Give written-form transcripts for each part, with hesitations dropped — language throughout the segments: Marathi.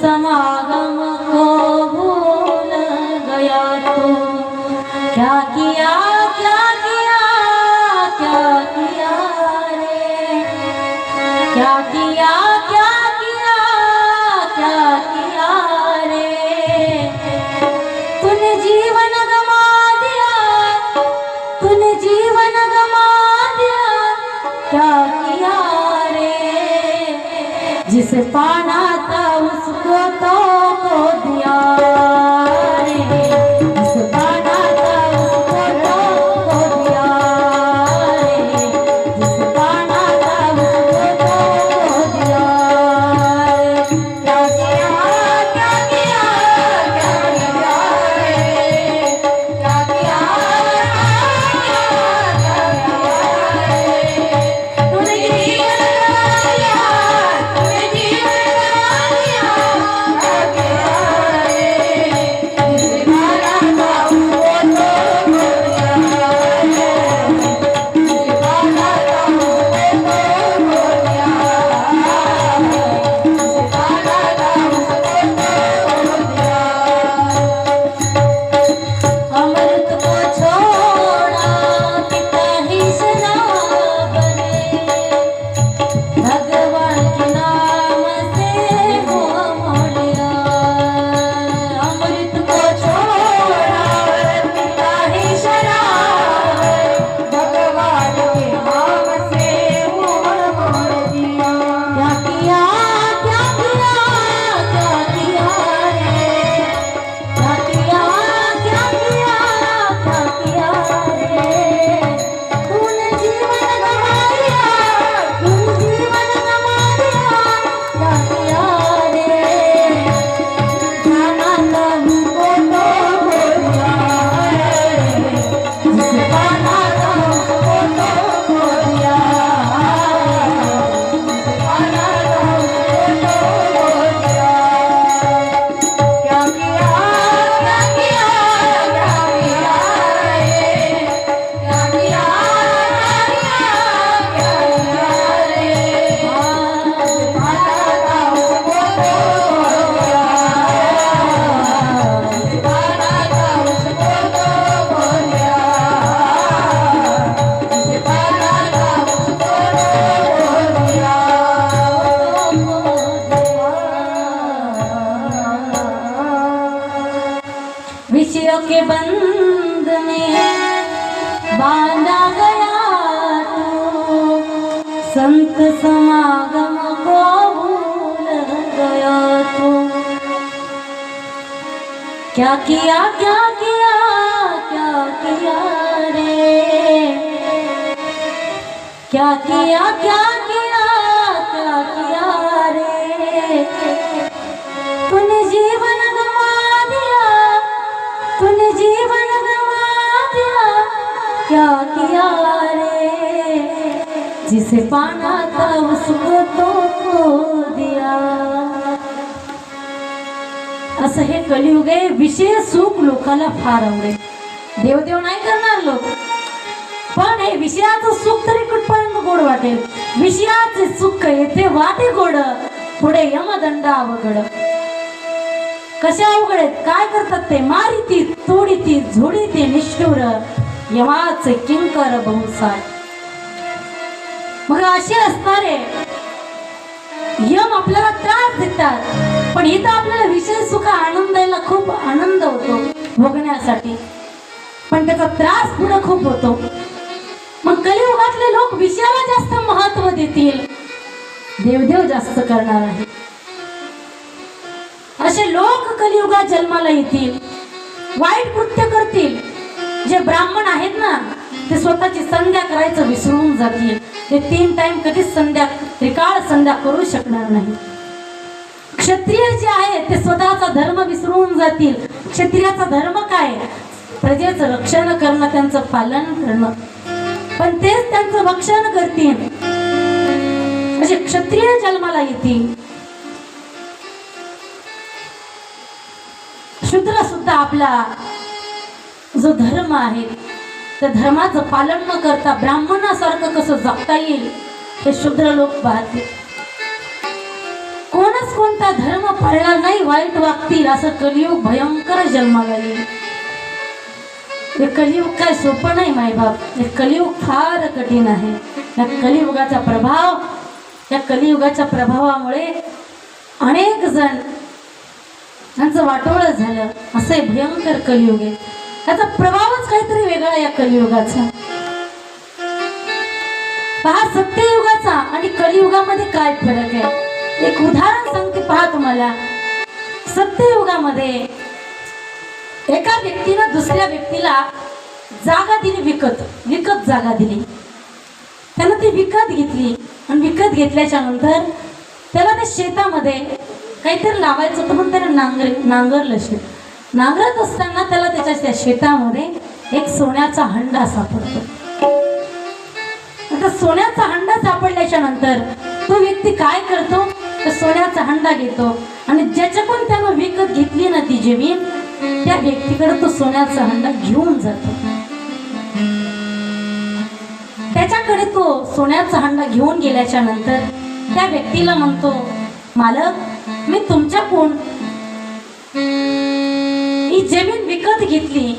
समागम को भूल गया तू। क्या किया क्या किया क्या किया रे, क्या किया क्या किया क्या किया रे। तूने जीवन गमा दिया, तूने जीवन गमा दिया, क्या किया रे। जिसे पाना था उसको तो खो दिया रे, जिसे पाना था उसको तो खो दिया रे, जिसे पाना था उसको तो खो दिया रे। क्या किया क्या किया क्या किया रे, क्या किया क्या किया रे। तूने जीवन गवा दिया, तूने जीवन गवा दिया, क्या किया रे। जिसे पाना था उसको तो खो दिया रे, जिसे पाना था उसको तो खो दिया रे, जिसे पाना था उसको तो खो दिया। अमृत को छोड़ा पिता ही शराब बने, भगवान के नाम से मुँह मोड़ लिया। अमृत को छोड़ा पिता ही शराब, भगवान के नाम से मुँह मोड़ दिया। क्या किया क्या किया क्या किया रे, क्या किया क्या किया क्या किया रे। तूने जीवन गवा दिया, तूने जीवन गवा दिया, क्या किया रे। जाना था उसको तो खो दिया रे, जिसे पाना था उसको तो खो दिया रे, जिसे पाना था उसको तो खो दिया। क्या किया क्या किया क्या किया रे, क्या किया क्या किया रे। जिसे पाना था उसको तो खो दिया, जिसे पाना था उसको तो खो दिया, जिसे पाना था उसको तो खो दिया। विषयों के बंध में बांधा गया तू, संत समागम को भूल गया तू। क्या किया क्या किया क्या किया रे, क्या किया क्या किया क्या किया रे। तूने जीवन गवा दिया, तूने जीवन गवा दिया, क्या किया रे। जिसे पाना था उसको तो खो दिया। असं हे कलियुग आहे। विषय सुख लोकाला फार आवडे, देवदेव नाही करणार लोक, पण हे विषयाचं सुख तरी कुठपर्यंत गोड वाटेल। विषयाचे सुख येथे वाटे गोड, पुढे यमदंड अवघड। कशा अवघड आहेत, काय करतात ते, मारिती तोडीती झोडीती निष्ठुर, यमाचे किंकर बहुसार। मग असे असणारे यम आपल्याला त्रास देतात, पण इथं आपल्याला विषय सुख आनंद द्यायला खूप आनंद होतो भोगण्यासाठी, पण त्याचा त्रास पुढे खूप होतो। मग कलियुगातले लोक विषयाला जास्त महत्व देतील, देवदेव जास्त करणार आहे। असे लोक कलियुगात जन्माला येतील, वाईट कृत्य करतील। जे ब्राह्मण आहेत ना, ते स्वतःची संध्या करायचं विसरून जातील। ते 3 टाइम कधीच संध्या, त्रिकाळ संध्या करू शकणार नाही। क्षत्रिय जे आहेत ते स्वतःचा धर्म विसरून जातील। क्षत्रियाचा धर्म काय, प्रजेचं रक्षण करणं, त्यांचं पालन करणं, पण तेच त्यांचं भक्षण करतील। असे क्षत्रिय जन्माला येतील। शूद्र सुद्धा आपला जो धर्म आहे त्या धर्माचं पालन न करता ब्राह्मणासारखं कसं जगता येईल हे शूद्र लोक पाहतील। कोण माणूस कोणता धर्म पाळला नाही वाईट वागतील असं कलियुग भयंकर जन्माला येईल. हे कलियुग काय सोपं नाही मायबाप. हे कलियुग फार कठीण आहे. या कलियुगाच्या प्रभावामुळे अनेक जण त्यांचं वाटोळं झालं. असं हे भयंकर कलियुग आहे. त्याचा प्रभावच काहीतरी वेगळा या कलियुगाचा. पहा सत्ययुगाचा आणि कलियुगामध्ये काय फरक आहे. एक उदाहरण सांगते पहा तुम्हाला. सत्ययुगामध्ये एका व्यक्तीनं दुसऱ्या व्यक्तीला जागा दिली, विकत जागा दिली. त्यानं ती विकत घेतली आणि विकत घेतल्याच्या नंतर त्याला त्या शेतामध्ये काहीतरी लावायचं होतं म्हणून त्यानं नांगरलं शेत. नांगरत असताना त्याला त्या शेतामध्ये एक सोन्याचा हंडा सापडतो. आता सोन्याचा हंडा सापडल्याच्या नंतर तो व्यक्ती काय करतो, तर सोन्याचा हंडा घेतो आणि ज्याच्याकडून त्यानं विकत घेतली ना ती जमीन, त्या व्यक्तीकडे तो सोन्याचा हंडा घेऊन जातो. त्याच्याकडे तो सोन्याचा हंडा घेऊन गेल्याच्या नंतर त्या व्यक्तीला म्हणतो, मालक मी तुमच्याकडून ही जमीन विकत घेतली,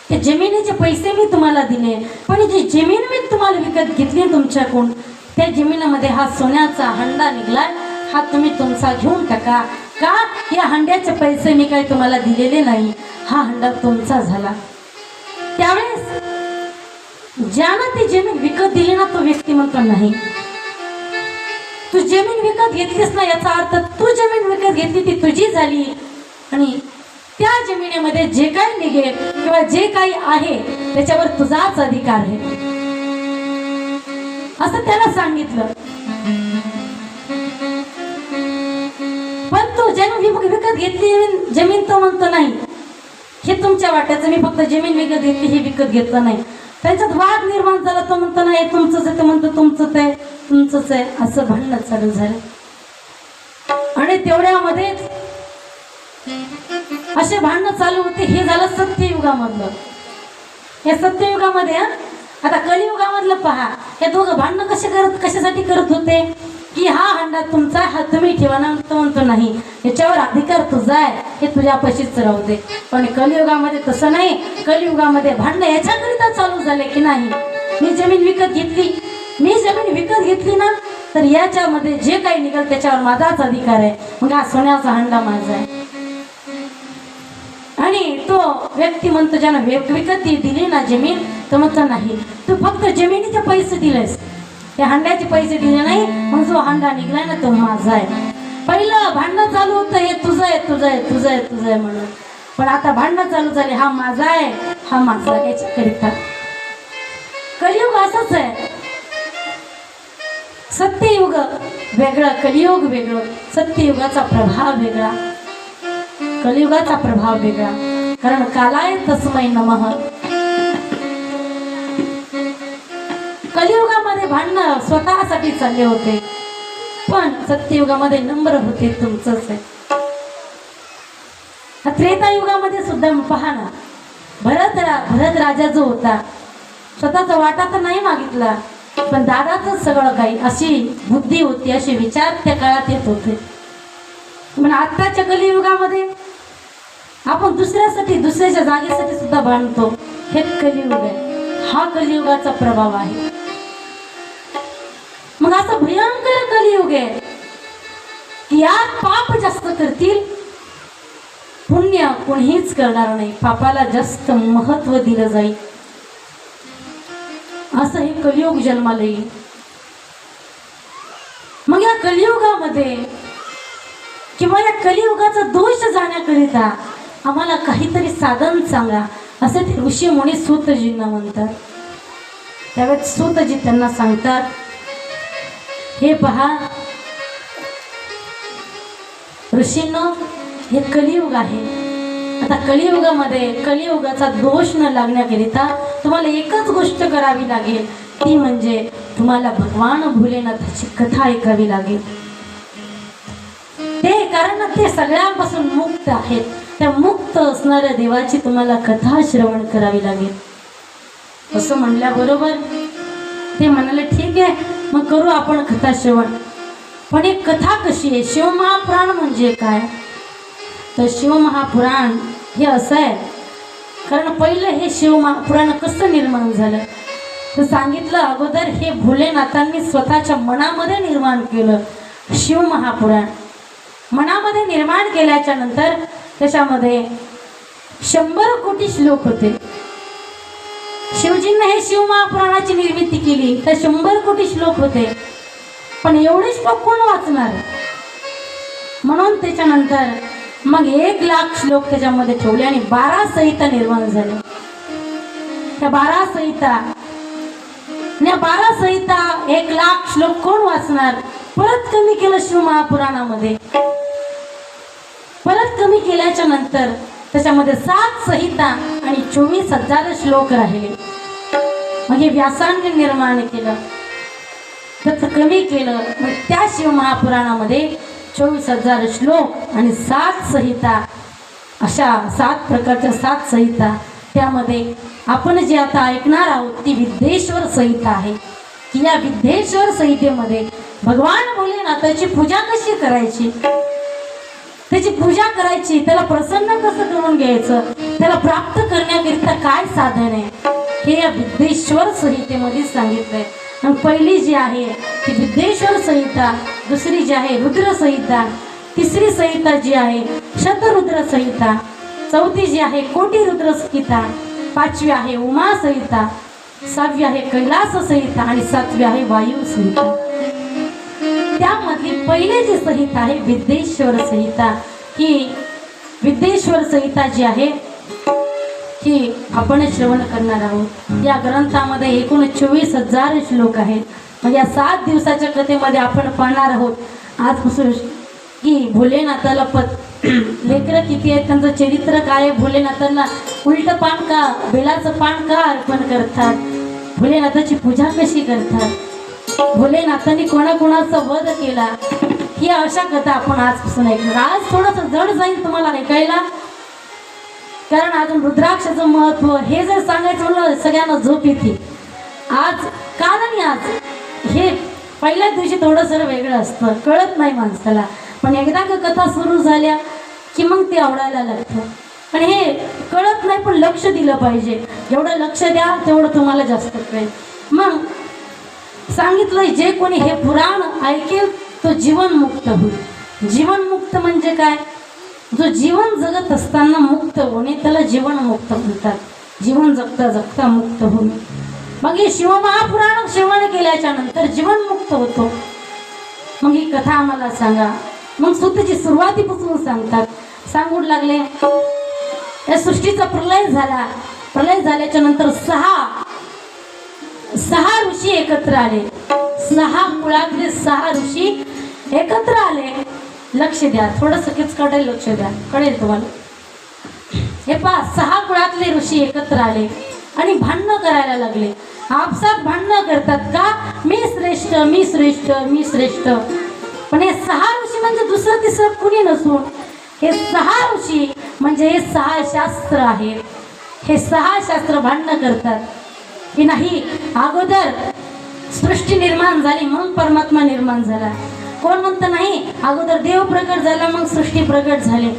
त्या जमिनीचे पैसे मी तुम्हाला दिले, पण जी जमीन मी तुम्हाला विकत घेतली तुमच्याकडून, त्या जमिनीमध्ये हा सोन्याचा हंडा निघाला, हा तुम्ही तुमचा घेऊन टाका. का या हंड्याचे पैसे मी काही तुम्हाला दिलेले नाही, हा हंडा तुमचा झाला. त्यावेळेस ज्यानं ती जमीन विकत दिली ना तो व्यक्ती म्हणतो, नाही तू जमीन विकत घेतलीस ना, याचा अर्थ तू जमीन विकत घेतली ती तुझी झाली आणि त्या जमिनीमध्ये जे काही निघेल किंवा जे काही आहे त्याच्यावर तुझाच अधिकार आहे, असं त्याला सांगितलं. पण तू जमीन विकत घेतली जमीन तो म्हणतो, नाही हे तुमच्या वाट्याचं, मी फक्त जमीन विकत घेतली, ही विकत घेतलं नाही. त्यांच्यात वाद निर्माण झाला. तो म्हणतो, नाही तुमचंच आहे, ते म्हणतो तुमचंच आहे, तुमचंच आहे, असं भांडण चालू झालं. आणि तेवढ्यामध्येच असे भांडणं चालू होते. हे झालं सत्ययुगामधलं. या सत्ययुगामध्ये आता कलियुगामधलं पहा, हे दोघं भांडणं कशासाठी करत होते की हा हंडा तुमचा, हा तुम्ही ठेवा ना. तो म्हणतो, नाही याच्यावर अधिकार तुझा आहे, हे तुझ्यापाशीच राहू दे. पण कलियुगामध्ये तसं नाही. कलियुगामध्ये भांडणं याच्याकरिता चालू झाले की नाही, मी जमीन विकत घेतली ना, तर याच्यामध्ये जे काही निघेल त्याच्यावर माझाच अधिकार आहे, मग हा सोन्याचा हंडा माझा आहे. आणि तो व्यक्ती म्हणतो, ज्यानं विकत दिली ना जमीन, तो म्हणतो, नाही तू फक्त जमिनीचे पैसे दिलेस, त्या हंड्याचे पैसे दिले नाही, मग जो हंडा निघलाय ना तो माझा आहे. पहिलं भांडणं चालू होतं, हे तुझं आहे, तुझं आहे, तुझं आहे, तुझं आहे म्हणून. पण आता भांडणं चालू झाले, हा माझा आहे, हा माझा आहे याच्याकरिता. कलियुग असंच आहे. सत्ययुग वेगळं, कलियुग वेगळं. सत्ययुगाचा प्रभाव वेगळा, कलियुगाचा प्रभाव वेगळा. कारण कालाय तस्मै नमः. कलियुगामध्ये भांडणं स्वतःसाठी चालले होते, पण सत्ययुगामध्ये नम्र होते, तुमचंच आहे. त्रेतायुगामध्ये सुद्धा पहा ना, भरत राजा जो होता, स्वतःचा वाटा तर नाही मागितला, पण दादाच सगळं काही, अशी बुद्धी होती, असे विचार त्या काळात येत होते. पण आत्ताच्या कलियुगामध्ये आपण दुसऱ्याच्या जागेसाठी सुद्धा भांडतो. हे कलियुग आहे, हा कलियुगाचा प्रभाव आहे. मग असं भयंकर कलियुग आहे की यात पाप जास्त करतील, पुण्य कोणीच करणार नाही. पापाला जास्त महत्व दिलं जाईल, असं हे कलियुग जन्माला येईल. मग या कलियुगामध्ये किंवा या कलियुगाचा दोष जाण्याकरिता आम्हाला काहीतरी साधन सांगा, असे ते ऋषी मुनी सूतजींना म्हणतात. त्यावेळेस सूतजी त्यांना सांगतात, हे पहा ऋषींनो, हे कलियुग आहे. आता कलियुगामध्ये कलियुगाचा दोष न लागण्याकरिता तुम्हाला एकच गोष्ट करावी लागेल, ती म्हणजे तुम्हाला भगवान भोलेनाथाची कथा ऐकावी लागेल. ते कारण ते सगळ्यांपासून मुक्त आहेत. त्या मुक्त असणाऱ्या देवाची तुम्हाला कथा श्रवण करावी लागेल. असं म्हणल्याबरोबर ते म्हणाले, ठीक आहे मग करू आपण कथा श्रवण. पण एक कथा कशी आहे, शिवमहापुराण म्हणजे काय? तर शिवमहापुराण हे असं आहे, कारण पहिलं हे शिवमहापुराण कसं निर्माण झालं तर सांगितलं अगोदर हे भोलेनाथांनी स्वतःच्या मनामध्ये निर्माण केलं. शिवमहापुराण मनामध्ये निर्माण केल्याच्या नंतर त्याच्यामध्ये 100 कोटी श्लोक होते. शिवजींनी हे शिवमहापुराणाची निर्मिती केली तर 100 कोटी श्लोक होते, पण एवढे श्लोक कोण वाचणार? म्हणून त्याच्यानंतर मग 1,00,000 श्लोक त्याच्यामध्ये ठेवले आणि 12 संहिता निर्माण झाल्या. त्या 12 संहिता 1,00,000 श्लोक कोण वाचणार? परत कमी केलं शिवमहापुराणामध्ये. परत कमी केल्याच्या नंतर त्याच्यामध्ये 7 संहिता आणि 24,000 श्लोक राहिले. मग हे व्यासांनी निर्माण केलं, त्याचं कमी केलं. मग त्या शिवमहापुराणामध्ये 24,000 श्लोक आणि 7 संहिता, अशा 7 प्रकारच्या 7 संहिता. त्यामध्ये आपण जे आता ऐकणार आहोत ती विद्येश्वर संहिता आहे. की या विद्येश्वर संहितेमध्ये भगवान भोलेनाथाची पूजा कशी करायची, त्याची पूजा करायची, त्याला प्रसन्न कसं करून घ्यायचं, त्याला प्राप्त करण्याकरिता काय साधन आहे, हे या विद्येश्वर संहितेमध्ये सांगितलंय. आणि पहिली जी आहे ती विद्येश्वर संहिता, दुसरी जी आहे रुद्र संहिता, तिसरी संहिता जी आहे शतरुद्र संहिता, चौथी जी आहे कोटी रुद्र संहिता, 5वी आहे उमा संहिता, 6वी आहे कैलास संहिता आणि 7वी आहे वायू संहिता. त्यामधली पहिली जी संहिता आहे विद्येश्वर संहिता. ही विद्येश्वर संहिता जी आहे ही आपण श्रवण करणार आहोत. या ग्रंथामध्ये एकूण 24,000 श्लोक आहेत. म्हणजे या 7 दिवसाच्या कथेमध्ये आपण पाहणार आहोत आजपासून की भोलेनाथाला लेकरं किती आहेत, त्यांचं चरित्र काय आहे, भोलेनाथांना उलट पान का, बेलाचं पान का अर्पण करतात, भोलेनाथाची पूजा कशी करतात, भोलेनाथांनी कोणाकोणाचा वध केला, ही अशा कथा आपण आजपासून ऐकणार. आज थोडंसं जड जाईल तुम्हाला ऐकायला, कारण अजून रुद्राक्षाचं महत्व हे जर सांगायचं म्हणलं सगळ्यांना झोप येते. आज कारण आज हे पहिल्याच दिवशी थोडंसं वेगळं असतं, कळत नाही माणसाला, पण एकदा का कथा सुरू झाल्या की मग ते आवडायला लागतं. पण हे कळत नाही, पण लक्ष दिलं पाहिजे. जेवढं लक्ष द्या तेवढं तुम्हाला जास्त कळेल. मग सांगितलंय जे कोणी हे पुराण ऐकेल तो जीवनमुक्त होईल. जीवनमुक्त म्हणजे काय? जो जीवन जगत असताना मुक्त होणे त्याला जीवनमुक्त म्हणतात. जीवन जगता जगता मुक्त होणे. मग हे शिवमहापुराण श्रवण केल्याच्या नंतर जीवनमुक्त होतो. मग ही कथा आम्हाला सांगा. मग सुताची सुरुवातीपासून सांगतात. सांगू लागले या सृष्टीचा प्रलय झाला. प्रलय झाल्याच्या नंतर 6 ऋषी एकत्र आले. 6 कुळातले 6 ऋषी एकत्र आले. लक्ष द्या, थोडंसं किचकटायला लक्ष द्या, कळेल तुम्हाला. हे पहा, 6 कुळातले ऋषी एकत्र आले आणि भांडणं करायला लागले. आपसात भांडणं करतात का, मी श्रेष्ठ, मी श्रेष्ठ, मी श्रेष्ठ. पण हे 6 ऋषी म्हणजे दुसरं तिसरं कुणी नसून हे 6 ऋषी म्हणजे हे 6 शास्त्र आहेत. हे 6 शास्त्र भांडणं करतात की नाही, अगोदर सृष्टी निर्माण झाली मग परमात्मा निर्माण झाला. कोण म्हणतं नाही, अगोदर देव प्रकट झाला मग सृष्टी प्रकट झाली.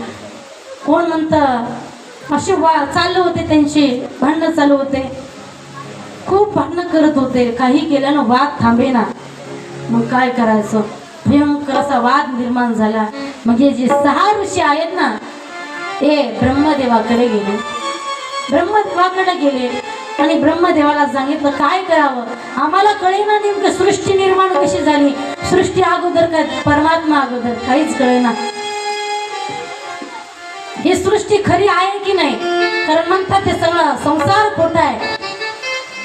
कोण म्हणतं असे चालू होते, त्यांचे भांडणं चालू होते. खूप भांडणं करत होते. काही केल्यानं वाद थांबेना. मग काय करायचं, भयंकर असा वाद निर्माण झाला. मग हे जे 6 ऋषी आहेत ना ते ब्रह्मदेवाकडे गेले. ब्रह्मदेवाकडे गेले आणि ब्रह्मदेवाला सांगितलं काय करावं, आम्हाला कळेना नेमकं सृष्टी निर्माण कशी झाली, सृष्टी अगोदर काय परमात्मा अगोदर, काहीच कळेना. ही सृष्टी खरी आहे की नाही, कारण म्हणतात ते सगळं संसार खोटा आहे,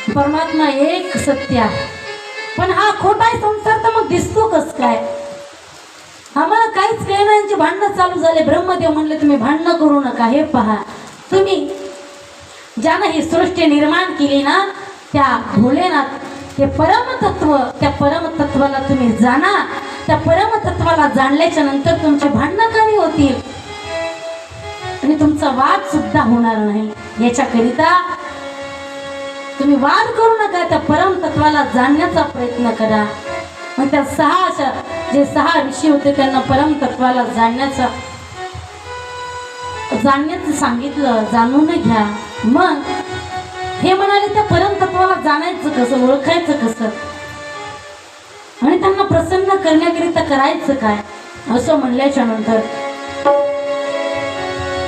परमात्मा एक सत्य आहे. पण हा खोटा आहे संसार, तर मग दिसतो कस काय, आम्हाला काहीच कळेना. यांची भांडणं चालू झाले. ब्रह्मदेव म्हणले तुम्ही भांडणं करू नका, हे पहा तुम्ही ज्यानं ही सृष्टी निर्माण केली ना त्या भोलेनाथ, ते परमतत्व, त्या परमतत्वाला तुम्ही जाणा. त्या परमतत्वाला जाणल्याच्या नंतर तुमचे भांडणं कमी होतील आणि तुमचा वाद सुद्धा होणार नाही. याच्याकरिता तुम्ही वाद करू नका, त्या परमतत्वाला जाणण्याचा प्रयत्न करा. मग त्या जे 6 ऋषी होते त्यांना परमतत्वाला जाणण्याचं सांगितलं, जाणून घ्या. मग हे म्हणाले त्या परमतत्वाला जाणायचं कसं, ओळखायचं कसं, आणि त्यांना प्रसन्न करण्याकरिता करायचं काय, असं म्हणल्याच्या नंतर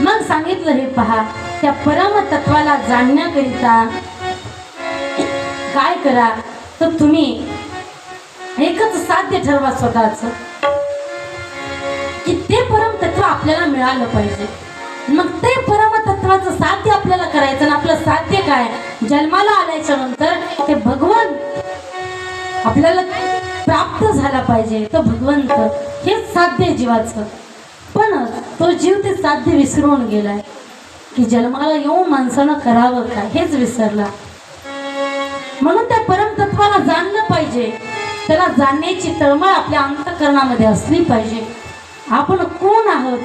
मग सांगितलं, हे पहा, त्या परमतत्वाला जाणण्याकरिता काय करा, तर तुम्ही एकच साध्य ठरवा स्वतःच, की ते परमतत्व आपल्याला मिळालं पाहिजे. मग ते परमतत्वाचं साध्य आपल्याला करायचं. आणि आपलं साध्य काय, जन्माला आल्याच्या नंतर ते भगवान आपल्याला प्राप्त झाला पाहिजे. तो भगवंत हेच साध्य जीवाचं. पण तो जीव ते साध्य विसरून गेलाय, की जन्माला येऊन माणसानं करावं काय हेच विसरला. म्हणून त्या परमतत्वाला जाणलं पाहिजे. त्याला जाणण्याची तळमळ आपल्या अंतःकरणामध्ये असली पाहिजे. आपण कोण आहोत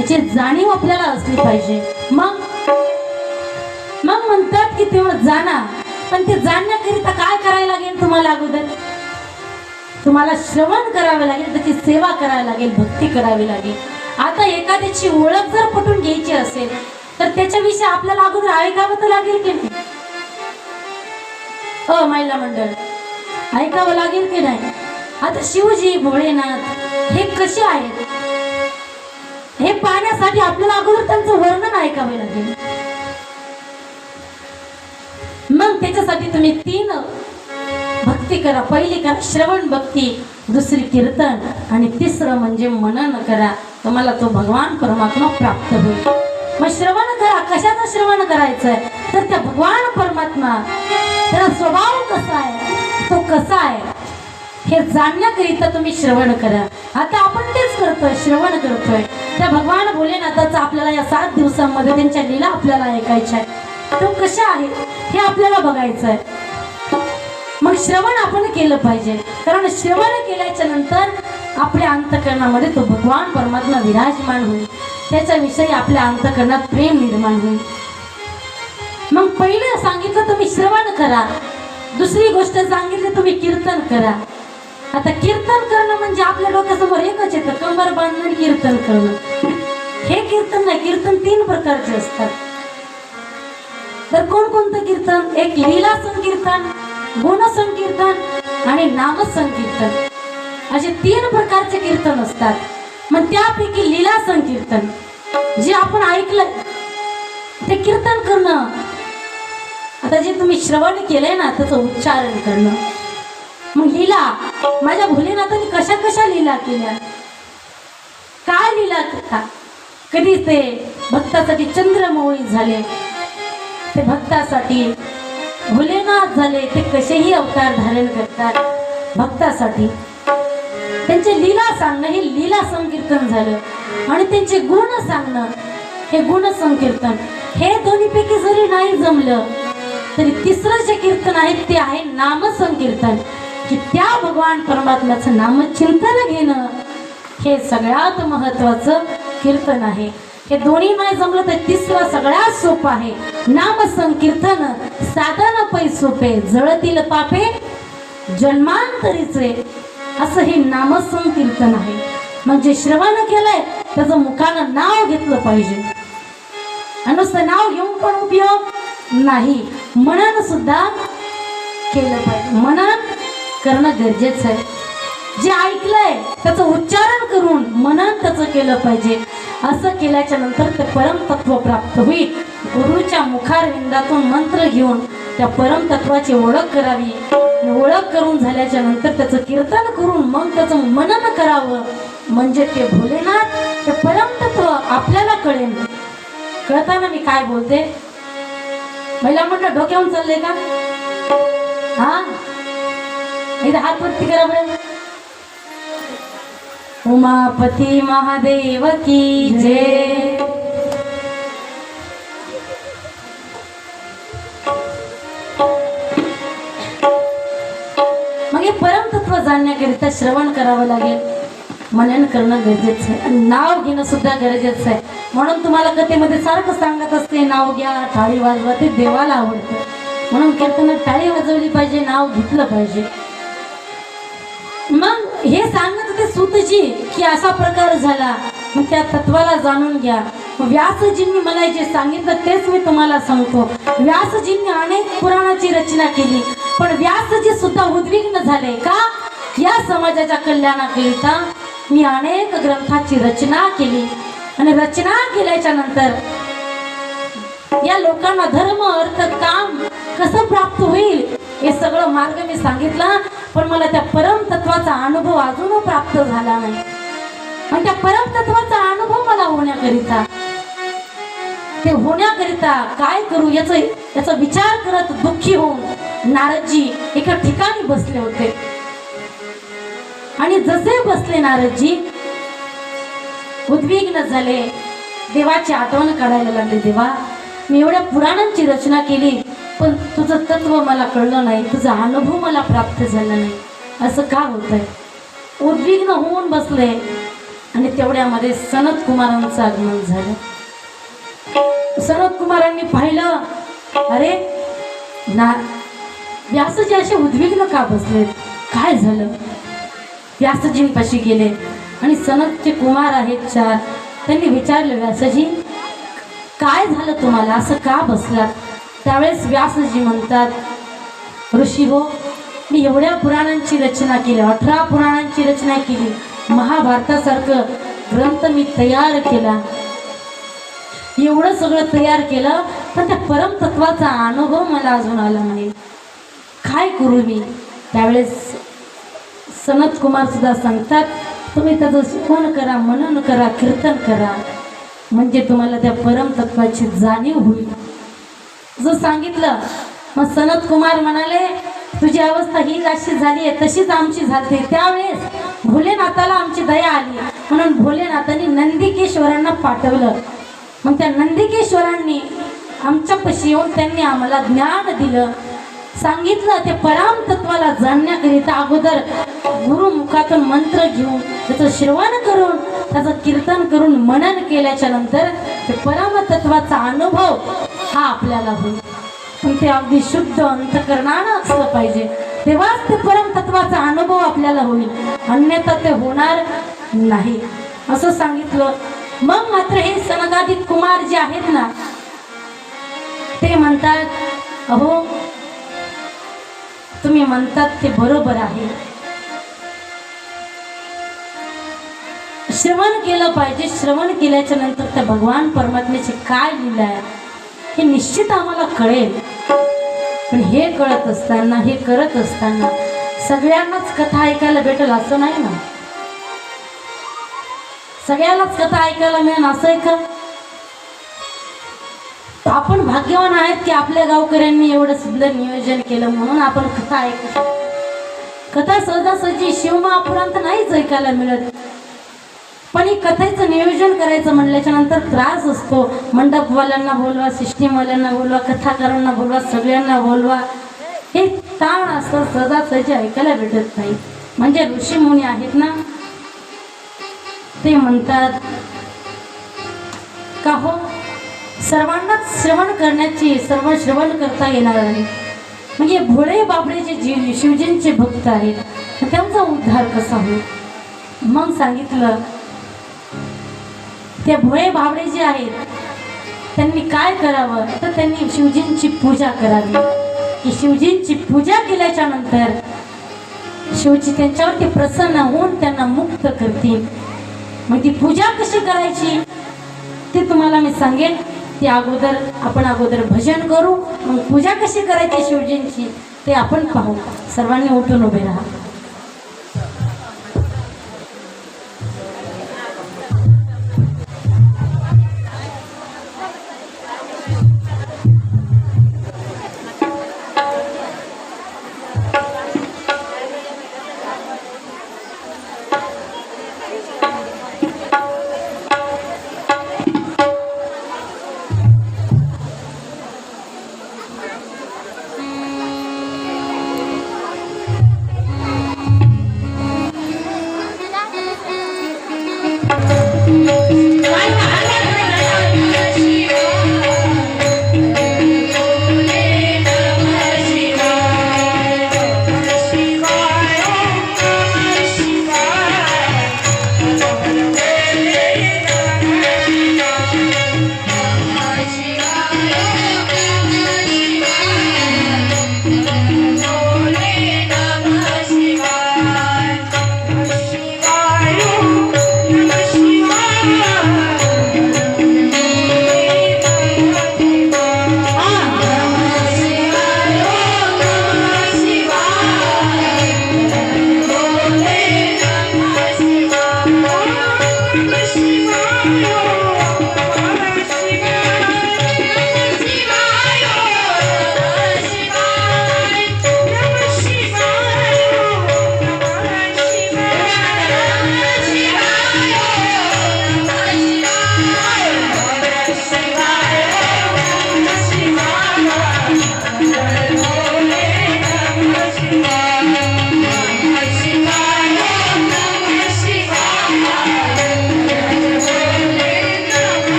याची जाणीव आपल्याला असली पाहिजे. मग म्हणतात की तेवढं जाणा, पण ते जाणण्याकरिता काय करायला लागेल तुम्हाला? अगोदर तुम्हाला श्रवण करावे लागेल, त्याची सेवा करावी लागेल, भक्ती करावी लागेल. आता एखाद्याची ओळख जर पटून घ्यायची असेल तर त्याच्याविषयी आपल्याला अगोदर ऐकावं तर लागेल की नाही? महिला मंडळ, ऐकावं लागेल की नाही? आता शिवजी, भोळेनाथ हे कसे आहेत हे पाहण्यासाठी आपल्याला अगोदर त्यांचं वर्णन ऐकावे लागेल. मग त्याच्यासाठी तुम्ही 3 भक्ती करा. पहिली करा श्रवण भक्ती, दुसरी कीर्तन, आणि तिसरं म्हणजे मनन करा. तुम्हाला तो भगवान परमात्मा प्राप्त होईल. मग श्रवण करा. कशाचं श्रवण करायचंय? तर त्या भगवान परमात्मा, त्याचा स्वभाव कसा आहे, तो कसा आहे हे जाणण्याकरिता तुम्ही श्रवण करा. आता आपण तेच करतोय, श्रवण करतोय. त्या भगवान भोलेनाथाचा आपल्याला या 7 दिवसांमध्ये त्यांच्या लीला आपल्याला ऐकायच्या आहे. तो कशा आहे हे आपल्याला बघायचं आहे. मग श्रवण आपण केलं पाहिजे, कारण श्रवण केल्याच्या नंतर आपल्या अंतःकरणामध्ये तो भगवान परमात्मा विराजमान होईल. त्याच्याविषयी आपल्या अंतःकरणात प्रेम निर्माण होईल. मग पहिलं सांगितलं तुम्ही श्रवण करा, दुसरी गोष्ट सांगितली तुम्ही कीर्तन करा. आता कीर्तन करणं म्हणजे आपल्या डोक्यासमोर एकच येतं, कंबर बांधून कीर्तन करणं. हे कीर्तन नाही, कीर्तन 3 प्रकारचे असतात. तर कोणकोणतं कीर्तन? एक लीला संकीर्तन, गुण संकीर्तन आणि नाम संकीर्तन, असे 3 प्रकारचे कीर्तन असतात. मग त्यापैकी लीला संकीर्तन जे आपण ऐकलं ते कीर्तन करणं. आता जे तुम्ही श्रवण केलंय ना त्याचं उच्चारण करणं. मग लीला, माझ्या भोलेनाथाने कशा कशा लीला केल्या, काय लीला केल्या? कधी ते भक्तासाठी चंद्रमौळी झाले, ते भक्तासाठी भोलेनाथ झाले. ते कसेही अवतार धारण करतात भक्तासाठी. त्यांचे लीला सांगणं हे लीला संकीर्तन झालं, आणि त्यांचे गुण सांगणं हे गुण संकीर्तन. हे दोन्हीपैकी जरी नाही जमलं तरी तिसरं जे कीर्तन आहे ते आहे नाम संकीर्तन, की त्या भगवान परमात्म्याचं नामचिंतन घेणं हे सगळ्यात महत्वाचं कीर्तन आहे. हे दोन्ही नाही जमलं तर तिसरं सगळ्यात सोपं आहे नाम संकीर्तन. साधन पै सोपे, जळतील पापे जन्मांतरीचे, असं हे नाम संकीर्तन आहे. म्हणजे श्रवण केलंय त्याचं मुखानं नाव घेतलं पाहिजे. आणि नुसतं नाव घेऊन पण उपयोग नाही, मनन सुद्धा केलं पाहिजे. मनन करणं गरजेचं आहे. जे ऐकलंय त्याचं उच्चारण करून मनन त्याचं केलं पाहिजे. असं केल्याच्या नंतर ते परमतत्व प्राप्त होईल. गुरुच्या मुखारविंदातून मंत्र घेऊन त्या परमतत्वाची ओळख करावी. ओळख करून झाल्याच्या नंतर त्याचं कीर्तन करून मग त्याचं मनन करावं. म्हणजे ते भोलेनाथ, ते परमतत्व आपल्याला कळेल. कळताना मी काय बोलते? महिला म्हटलं डोक्यावरून चाललंय का? हा, एकदा हात वरती करा बरं. उमापती महादेव की जय. मग हे परमतत्व जाणण्याकरिता श्रवण करावं लागेल, मनन करणं गरजेचं आहे, आणि नाव घेणं सुद्धा गरजेचं आहे. म्हणून तुम्हाला कथेमध्ये सारखं सांगत असते नाव घ्या, टाळी वाजवा, ते देवाला आवडतं. म्हणून कीर्तनात टाळी वाजवली पाहिजे, नाव घेतलं पाहिजे. मग हे सांगत होते सूतजी की असा प्रकार झाला, मग त्या तत्वाला जाणून घ्या. व्यासजींनी मला जे सांगितलं तेच मी तुम्हाला सांगतो. व्यासजींनी अनेक पुराणाची रचना केली, पण व्यासजी सुद्धा उद्विग्न झाले का, या समाजाच्या कल्याणाकरिता मी अनेक ग्रंथाची रचना केली आणि रचना केल्याच्या नंतर या लोकांना धर्म अर्थ काम कसं प्राप्त होईल हे सगळं मार्ग मी सांगितला, पण मला त्या परम तत्वाचा अनुभव अजून प्राप्त झाला नाही. आणि त्या परम तत्वाचा अनुभव मला होण्याकरिता काय करू याचा विचार करत दुःखी होऊन नारदजी एका ठिकाणी बसले होते. आणि जसे बसले नारदजी उद्विग्न झाले, देवाची आठवण काढायला लागले. देवा, मी एवढ्या पुराणांची रचना केली, पण तुझं तत्व मला कळलं नाही, तुझा अनुभव मला प्राप्त झाला नाही, असं का होतंय? उद्विग्न होऊन बसले. आणि तेवढ्यामध्ये सनत कुमारांचं आगमन झालं. सनत कुमारांनी पाहिलं, अरे ना व्यासजी असे उद्विग्न का बसले, काय झालं? व्यासजींपाशी गेले आणि सनतचे कुमार आहेत 4, त्यांनी विचारलं, व्यासजी काय झालं तुम्हाला, असं का बसलात? त्यावेळेस व्यासजी म्हणतात, ऋषी हो, मी एवढ्या पुराणांची रचना केली, 18 पुराणांची रचना केली, महाभारतासारखं ग्रंथ मी तयार केला, एवढं सगळं तयार केलं, पण त्या परम तत्वाचा अनुभव मला अजून आला नाही, काय करू मी? त्यावेळेस सनत कुमार सुद्धा सांगतात, तुम्ही त्याचं श्रवण करा, मनन करा, कीर्तन करा, म्हणजे तुम्हाला त्या परम तत्वाची जाणीव होईल. जो सांगितलं. मग सनत कुमार म्हणाले, तुझी अवस्था ही अशी झाली आहे, तशीच आमची झाली. त्यावेळेस भोलेनाथाला आमची दया आली, म्हणून भोलेनाथांनी नंदिकेश्वरांना पाठवलं. मग त्या नंदिकेश्वरांनी आमच्यापाशी येऊन त्यांनी आम्हाला ज्ञान दिलं, सांगितलं. ते परम तत्वाला जाणण्याकरिता अगोदर गुरुमुखातून मंत्र घेऊन त्याचं श्रवण करून त्याचं कीर्तन करून मनन केल्याच्या नंतर ते परम तत्वाचा अनुभव हा आपल्याला होईल. पण ते अगदी शुद्ध अंतकरणानं असलं पाहिजे, तेव्हाच ते परम तत्वाचा अनुभव आपल्याला होईल, अन्यथा ते होणार नाही, असं सांगितलं. मग मात्र हे सनकादिक कुमार जे आहेत ना, ते म्हणतात, अहो तुम्ही म्हणतात ते बरोबर आहे, श्रवण केलं पाहिजे. श्रवण केल्याच्या नंतर त्या भगवान परमात्म्याची काय लीला आहे हे निश्चित आम्हाला कळेल. पण हे कळत असताना, हे करत असताना सगळ्यांनाच कथा ऐकायला भेटेल असं नाही ना, सगळ्यालाच कथा ऐकायला मिळेल असं आहे का? आपण भाग्यवान आहेत की आपल्या गावकऱ्यांनी एवढं सुंदर नियोजन केलं म्हणून आपण कथा ऐकू. कथा सहजासहजी शिवमहापुरांत नाहीच ऐकायला मिळत, पण ही कथेचं नियोजन करायचं म्हणल्याच्या नंतर त्रास असतो. मंडपवाल्यांना बोलवा, सिस्टीमवाल्यांना बोलवा, कथाकारांना बोलवा, सगळ्यांना बोलवा, हे ताण असतं, सहजासहजी ऐकायला भेटत नाही. म्हणजे ऋषी मुनी आहेत ना, ते म्हणतात का हो, सर्वांनाच श्रवण करण्याची, सर्व श्रवण करता येणार नाही. म्हणजे भोळे बाबडे जे शिवजींचे भक्त आहेत त्यांचा उद्धार कसा होईल? मग सांगितलं, ते भोळे बाबडे जे आहेत त्यांनी काय करावं, तर त्यांनी शिवजींची पूजा करावी. की शिवजींची पूजा केल्याच्या नंतर शिवजी त्यांच्यावरती प्रसन्न होऊन त्यांना मुक्त करतील. मग ती पूजा कशी करायची ते तुम्हाला मी सांगेन. ते आपण अगोदर भजन करू, मग पूजा कशी करायची शिवजींची ते आपण पाहू. सर्वांनी उठून उभे राहा.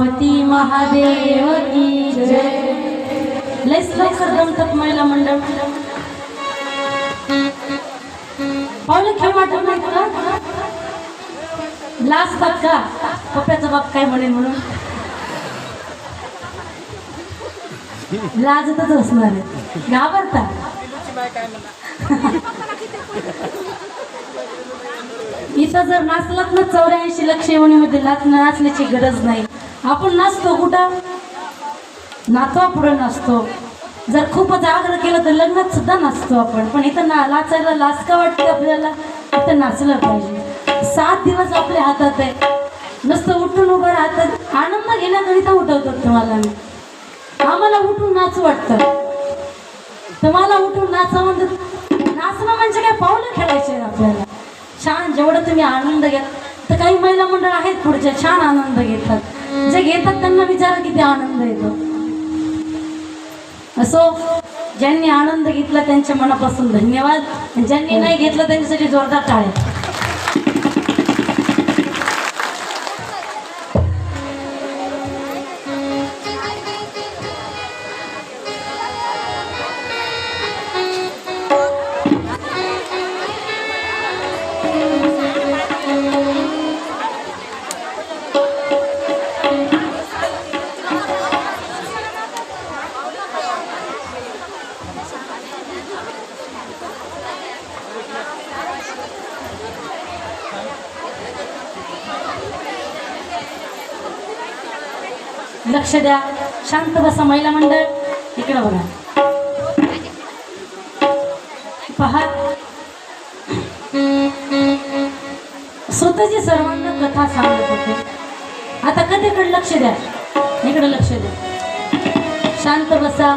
गणपती महादेव की जय. लयच लवकर जमतात महिला मंडळ. पावलं खेळ वाटत नाही तुला? लाजतात का पप्प्याचा बाप काय म्हणेल म्हणून? लाजतच असणार आहे, घाबरता. इथं जर नाचलात ना 84 लक्ष येवणीमध्ये नाचण्याची गरज नाही. आपण नाचतो कुठं? नाचवा पुढे नाचतो. जर खूपच आग्रह केला तर लग्नात सुद्धा नाचतो आपण. पण इथं नाचायला लाज का वाटते आपल्याला? इथं नाचलं पाहिजे. 7 दिवस आपल्या हातात आहे. नुसतं उठून उभं राहतात. आनंद घेण्याकरिता उठवतात तुम्हाला मी. आम्हाला उठून नाचू वाटतं, तुम्हाला उठून नाचावं. नाचणं म्हणजे काय? पावलं खेळायचे आपल्याला. छान जेवढं तुम्ही आनंद घ्या. तर काही महिला मंडळ आहेत पुढच्या छान आनंद घेतात. जे घेतात त्यांना विचारा किती आनंद येतो. असो, ज्यांनी आनंद घेतला त्यांच्या मनापासून धन्यवाद. ज्यांनी नाही घेतलं त्यांच्यासाठी जोरदार टाळ्या. लक्ष द्या, शांत बसा महिला मंडळ. इकडे बघा, पहा. स्वतःची सर्वांना कथा सांगत होते. आता कथेकडे लक्ष द्या, इकडे लक्ष द्या. शांत बसा,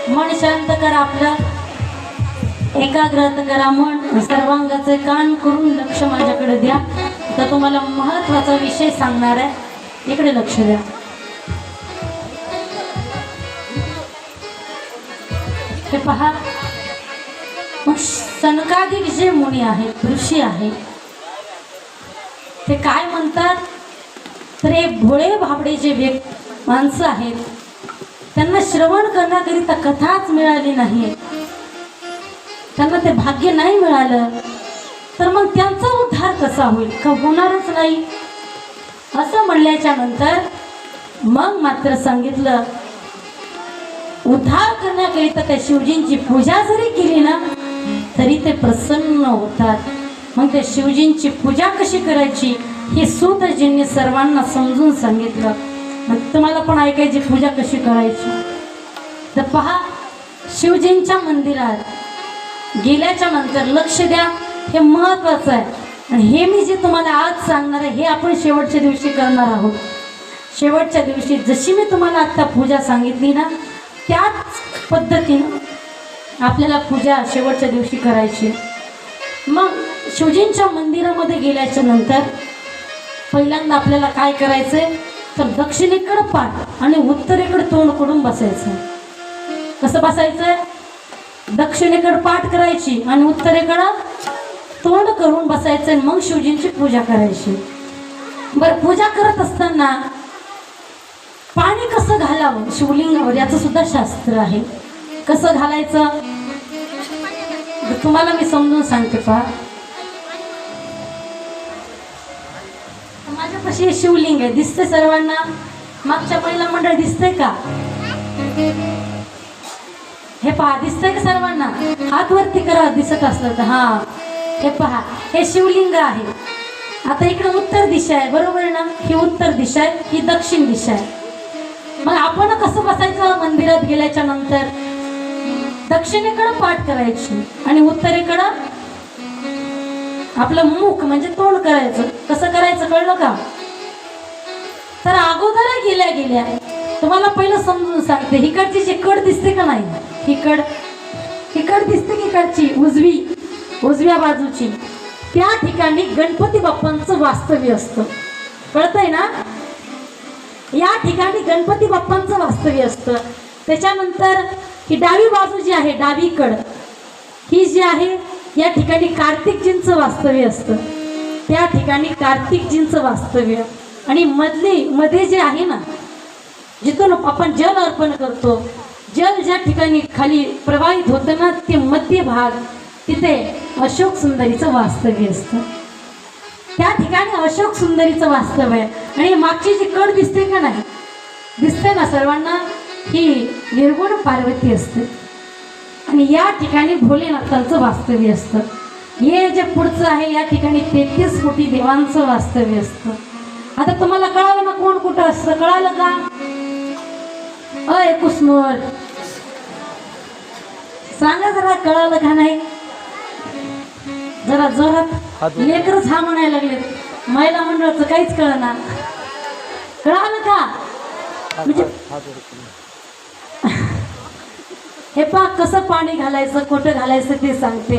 मन शांत करा, आपलं एकाग्रता करा. मन सर्वांगाचे कान करून लक्ष माझ्याकडे द्या. तर तुम्हाला महत्वाचा विषय सांगणार आहे. इकडे लक्ष द्या. हे पहा, मग सनकादिक जे मुनी आहेत, ऋषी आहेत, ते काय म्हणतात? तर हे भोळे भाबडे जे माणसं आहेत, त्यांना श्रवण करण्याकरिता कथाच मिळाली नाही, त्यांना ते भाग्य नाही मिळालं, तर मग त्यांचा उद्धार कसा होईल? का होणारच नाही. असं म्हणल्याच्या नंतर मग मात्र सांगितलं, उद्धार करण्याकरिता त्या शिवजींची पूजा जरी केली ना तरी ते प्रसन्न होतात. मग त्या शिवजींची पूजा कशी करायची हे सूतजींनी सर्वांना समजून सांगितलं. मग तुम्हाला पण ऐकायची पूजा कशी करायची. तर पहा, शिवजींच्या मंदिरात गेल्याच्या नंतर लक्ष द्या, हे महत्वाचं आहे. आणि हे मी जे तुम्हाला आज सांगणार आहे हे आपण शेवटच्या दिवशी करणार आहोत. शेवटच्या दिवशी जशी मी तुम्हाला आता पूजा सांगितली ना त्याच पद्धतीनं आपल्याला पूजा शेवटच्या दिवशी करायची. मग शिवजींच्या मंदिरामध्ये गेल्याच्या नंतर पहिल्यांदा आपल्याला काय करायचंय? तर दक्षिणेकडे पाठ आणि उत्तरेकडे तोंड करून बसायचं. कसं बसायचंय? दक्षिणेकडे पाठ करायची आणि उत्तरेकडं तोंड करून बसायचं. मग शिवजींची पूजा करायची. बरं, पूजा करत असताना पाणी कसं घालावं शिवलिंगावर याचं सुद्धा शास्त्र आहे. कसं घालायचं तुम्हाला मी समजून सांगते. पहा, माझ्यापाशी शिवलिंग आहे, दिसते सर्वांना? मागच्या पहिला मंडळ दिसतंय का? हे पहा, दिसतंय का सर्वांना? हात वरती करा दिसत असलं तर. हा, हे पहा, हे शिवलिंग आहे. आता इकडे उत्तर दिशा आहे, बरोबर आहे ना? ही उत्तर दिशा आहे, ही दक्षिण दिशा आहे. मग आपण कसं बसायचं? मंदिरात गेल्याच्या नंतर दक्षिणेकडे पाठ करायची आणि उत्तरेकडं आपलं मुख म्हणजे तोंड करायचं. कसं करायचं कळलं का? तर अगोदर गेल्या गेल्या तुम्हाला पहिलं समजून सांगते. हिकडची जी कड दिसते का नाही? हिकड दिसते की इकडची उजव्या बाजूची, त्या ठिकाणी गणपती बाप्पांचं वास्तव्य असतं. कळतंय ना? या ठिकाणी गणपती बाप्पांचं वास्तव्य असतं. त्याच्यानंतर ही डावी बाजू जी आहे, डावीकड ही जी आहे, या ठिकाणी कार्तिकजींचं वास्तव्य असतं. त्या ठिकाणी कार्तिकजींचं वास्तव्य. आणि मध्ये जे आहे ना, जिथून आपण जल अर्पण करतो, जल ज्या ठिकाणी खाली प्रवाहित होतं ना, ते मध्य भाग, तिथे अशोक सुंदरीचं वास्तव्य असतं. त्या ठिकाणी अशोक सुंदरीचं वास्तव्य आहे. आणि मागची जी कड दिसते का नाही, दिसते ना सर्वांना, ही निर्गुण पार्वती असते. आणि या ठिकाणी भोलेनाथांचं वास्तव्य असतं. हे जे पुढचं आहे, या ठिकाणी 33 कोटी देवांचं वास्तव्य असतं. आता तुम्हाला कळालं ना कोण कुठं असतं? कळालं का? कुसमोर सांगा जरा, कळालं का नाही? जरा जोरात. लेकरच हा म्हणायला लागले, महिला मंडळाचं काहीच कळणार. कळालं का? म्हणजे हे पा कसं पाणी घालायचं, कुठं घालायचं ते सांगते.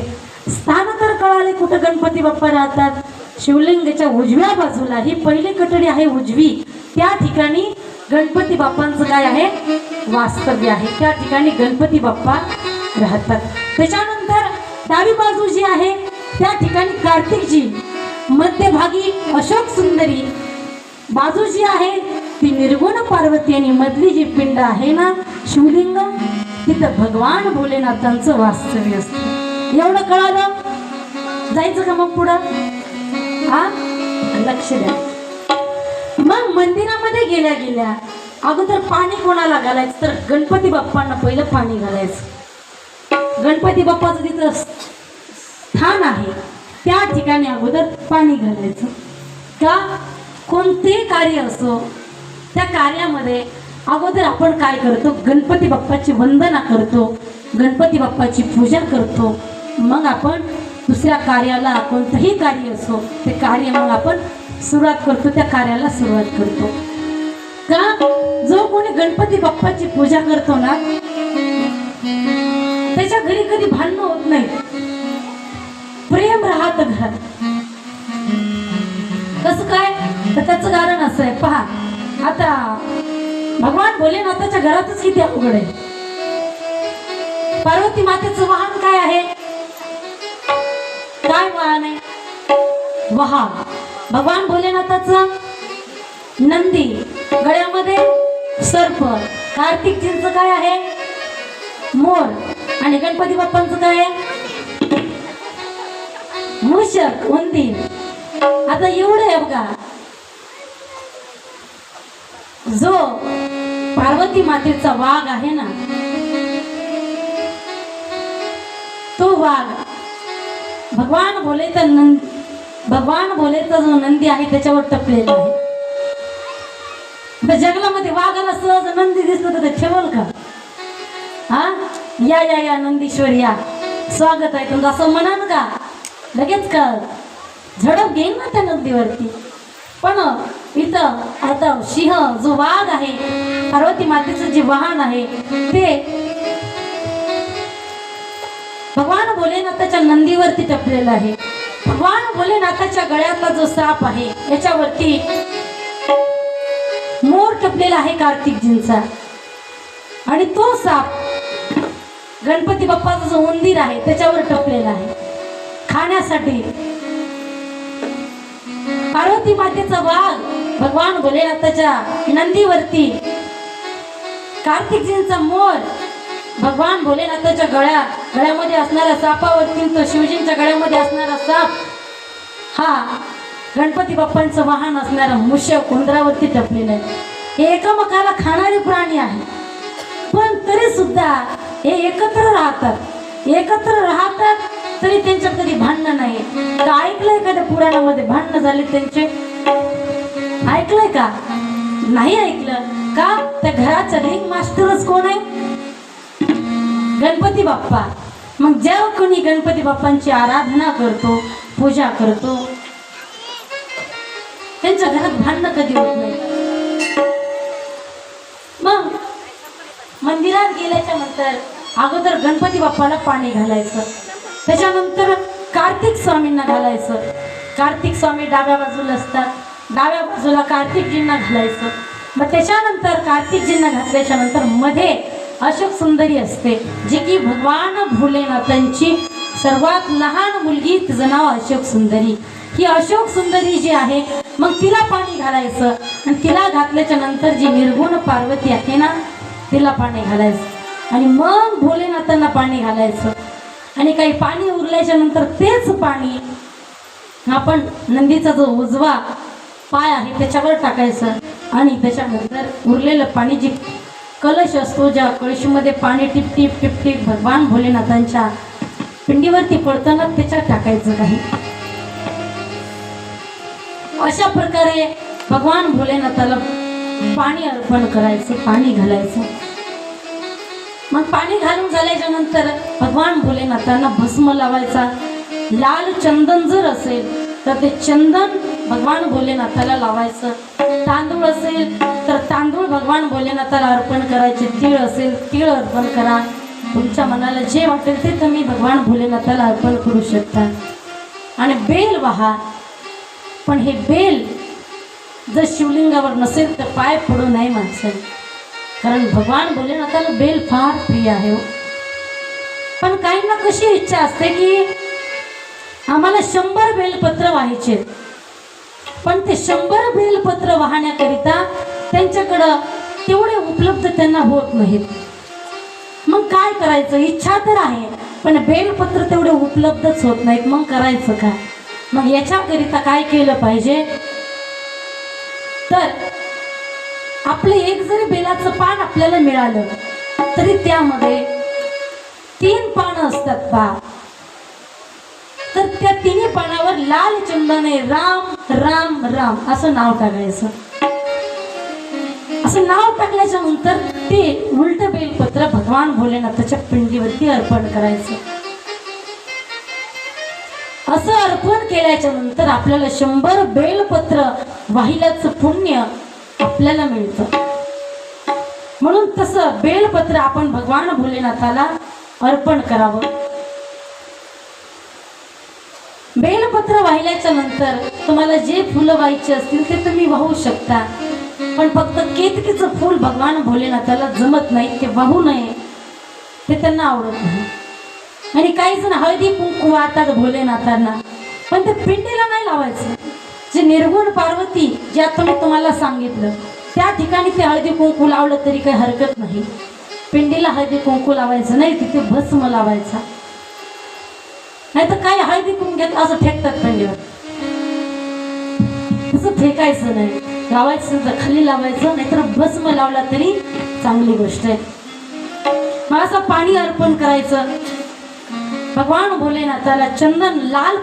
स्थान तर कळाले कुठं गणपती बाप्पा राहतात. शिवलिंगाच्या उजव्या बाजूला ही पहिली कटडी आहे उजवी, त्या ठिकाणी गणपती बाप्पांचं काय आहे? वास्तव्य आहे. त्या ठिकाणी गणपती बाप्पा राहतात. त्याच्यानंतर डावी बाजू जी आहे त्या ठिकाणी कार्तिकजी, मध्यभागी अशोक सुंदरी, बाजू जी आहे ती निर्गुण पार्वती, आणि मधली जी पिंड आहे ना शिवलिंग, तिथं भगवान भोलेनाथांचं वास्तव्य असतं. एवढं कळालं? जायचं का मग पुढं? हा, लक्ष द्या. मग मंदिरामध्ये गेल्या गेल्या अगोदर पाणी कोणाला घालायचं? तर गणपती बाप्पांना पहिलं पाणी घालायचं. गणपती बाप्पाचं तिथं स्थान आहे, त्या ठिकाणी अगोदर पाणी घालायचं. का? कोणतेही कार्य असो, त्या कार्यामध्ये अगोदर आपण काय करतो? गणपती बाप्पाची वंदना करतो, गणपती बाप्पाची पूजा करतो. मग आपण दुसऱ्या कार्याला, कोणतंही कार्य असो ते कार्य मग आपण सुरुवात करतो, त्या कार्याला सुरुवात करतो. का? जो कोणी गणपती बाप्पाची पूजा करतो ना, त्याच्या घरी कधी भांडण होत नाही, प्रेम राहत घरात. कसं काय? तर त्याचं कारण असं आहे, पहा आता भगवान भोलेनाथाच्या घरातच किती अवघड आहे. पार्वती मातेचं वाहन काय आहे? काय वाहन आहे? वाहन. भगवान भोलेनाथाचं नंदी, गळ्यामध्ये सर्प. कार्तिकजींचं काय आहे? मोर. आणि गणपती बाप्पांचं काय आहे? मूषक, उंदीर. आता एवढं आहे बघा. जो पार्वती मातेचा वाघ आहे ना, तो वाघ भगवान भोलेचा जो नंदी आहे त्याच्यावर टपलेला आहे. आता जंगलामध्ये वाघाला सहज नंदी दिसतो तर ठेवल का? हा, या या या नंदीश्वर या, स्वागत आहे तुमचं असं म्हणाल का? लगेच का झडप घेईन ना त्या नंदीवरती. पण इथं आता सिंह जो वाघ आहे, पार्वती मातेचं जे वाहन आहे, ते भगवान भोलेनाथाच्या नंदीवरती टपलेला आहे. भगवान भोलेनाथाच्या गळ्यातला जो साप आहे याच्यावरती मोर टपलेला आहे कार्तिकजींचा. आणि तो साप गणपती बाप्पाचा जो उंदीर आहे त्याच्यावर टपलेला आहे खाण्यासाठी. पार्वती मातेचा वाघ भगवान भोलेनाथाच्या नंदीवरती, कार्तिकजींचा मोर भगवान भोलेनाथाच्या गळ्यामध्ये असणाऱ्या सापावरती, तो शिवजींच्या गळ्यामध्ये असणारा साप हा गणपती बाप्पांचं वाहन असणारा मूषक उंदरावरती टपलेला आहे. हे एकमेकाला खाणारे प्राणी आहे, पण तरी सुद्धा हे एकत्र राहतात तरी त्यांच्यात कधी भांडणं नाही. तर ऐकलंय का त्या पुराणामध्ये भांडणं झाले त्यांचे? ऐकलंय का? नाही ऐकलं का? त्या घराचा रिंग मास्टरच कोण आहे? गणपती बाप्पा. मग जेव्हा कोणी गणपती बाप्पांची आराधना करतो, पूजा करतो, त्यांच्या घरात भांडणं कधी होत नाही. मग मंदिरात गेल्याच्या नंतर अगोदर गणपती बाप्पाला पाणी घालायचं, त्याच्यानंतर कार्तिक स्वामींना घालायचं. कार्तिक स्वामी डाव्या बाजूला असतात, डाव्या बाजूला कार्तिकजींना घालायचं. मग त्याच्यानंतर कार्तिकजींना घातल्याच्या नंतर मध्ये अशोक सुंदरी असते, जी की भगवान भोलेनाथांची सर्वात लहान मुलगी, तिचं नाव अशोक सुंदरी. ही अशोक सुंदरी जी आहे मग तिला पाणी घालायचं आणि तिला घातल्याच्या नंतर जी निर्गुण पार्वती आहे ना तिला पाणी घालायचं आणि मग भोलेनाथांना पाणी घालायचं आणि काही पाणी उरल्याच्या नंतर तेच पाणी आपण नंदीचा जो उजवा पाय आहे त्याच्यावर टाकायचं आणि त्याच्यानंतर उरलेलं पाणी जी कलश असतो ज्या कळशीमध्ये पाणी टिप टिप टिप टिप भगवान भोलेनाथांच्या पिंडीवरती पडताना त्याच्यात टाकायचं काही. अशा प्रकारे भगवान भोलेनाथाला पाणी अर्पण करायचं, पाणी घालायचं. मग पाणी घालून झाल्याच्या नंतर भगवान भोलेनाथांना भस्म लावायचा. लाल चंदन जर असेल तर ते चंदन भगवान भोलेनाथाला लावायचं. तांदूळ असेल तर तांदूळ भगवान भोलेनाथाला अर्पण करायचे. तीळ असेल तीळ अर्पण करा. तुमच्या मनाला जे वाटेल ते तुम्ही भगवान भोलेनाथाला अर्पण करू शकता. आणि बेल वाहा. पण हे बेल जर शिवलिंगावर नसेल तर पाय पडू नये माणसं, कारण भगवान भोलेनाथाला बेल फार प्रिय आहे. पण काहींना कशी इच्छा असते की आम्हाला 100 बेलपत्र व्हायचे, पण ते 100 बेलपत्र वाहण्याकरिता त्यांच्याकडं तेवढे उपलब्ध त्यांना होत नाहीत. मग काय करायचं? इच्छा तर आहे पण बेलपत्र तेवढे उपलब्धच होत नाहीत. मग करायचं काय? मग याच्याकरिता काय केलं पाहिजे तर आपलं एक जरी बेलाचं पान आपल्याला मिळालं तरी त्यामध्ये 3 पानं असतात पहा. तर त्या 3 पानावर लाल चंदने राम राम राम असं नाव टाकायचं. असं नाव टाकल्याच्या नंतर ते उलट बेलपत्र भगवान भोलेनाथाच्या पिंडीवरती अर्पण करायचं. असं अर्पण केल्याच्या नंतर आपल्याला 100 बेलपत्र वाहिल्याचं पुण्य आपल्याला मिळतं. म्हणून तसं बेलपत्र आपण भगवान भोलेनाथाला अर्पण करावं. बेलपत्र वाहिल्याच्या नंतर तुम्हाला जे फुलं व्हायचे असतील ते तुम्ही वाहू शकता. पण फक्त केतकीचं फूल भगवान भोलेनाथाला जमत नाही, ते वाहू नये, ते त्यांना आवडत नाही. आणि काही जण हळदी कुंकू वाहतात भोलेनाथांना, पण ते पिंडीला नाही लावायचं. जे निर्गुण पार्वती जे आता मी तुम्हाला सांगितलं त्या ठिकाणी ते हळदी कुंकू लावलं तरी काही हरकत नाही. पिंडीला हळदी कुंकू लावायचं नाही, तिथे भस्म लावायचा. नाही तर काही हळदी कुंकू घेत असं फेकतात पिंडीवर, तसं फेकायचं नाही. लावायचं तर खाली लावायचं, नाहीतर भस्म लावला तरी चांगली गोष्ट आहे. मग असं पाणी अर्पण करायचं भगवान भोलेनाथाला. चंदन लाल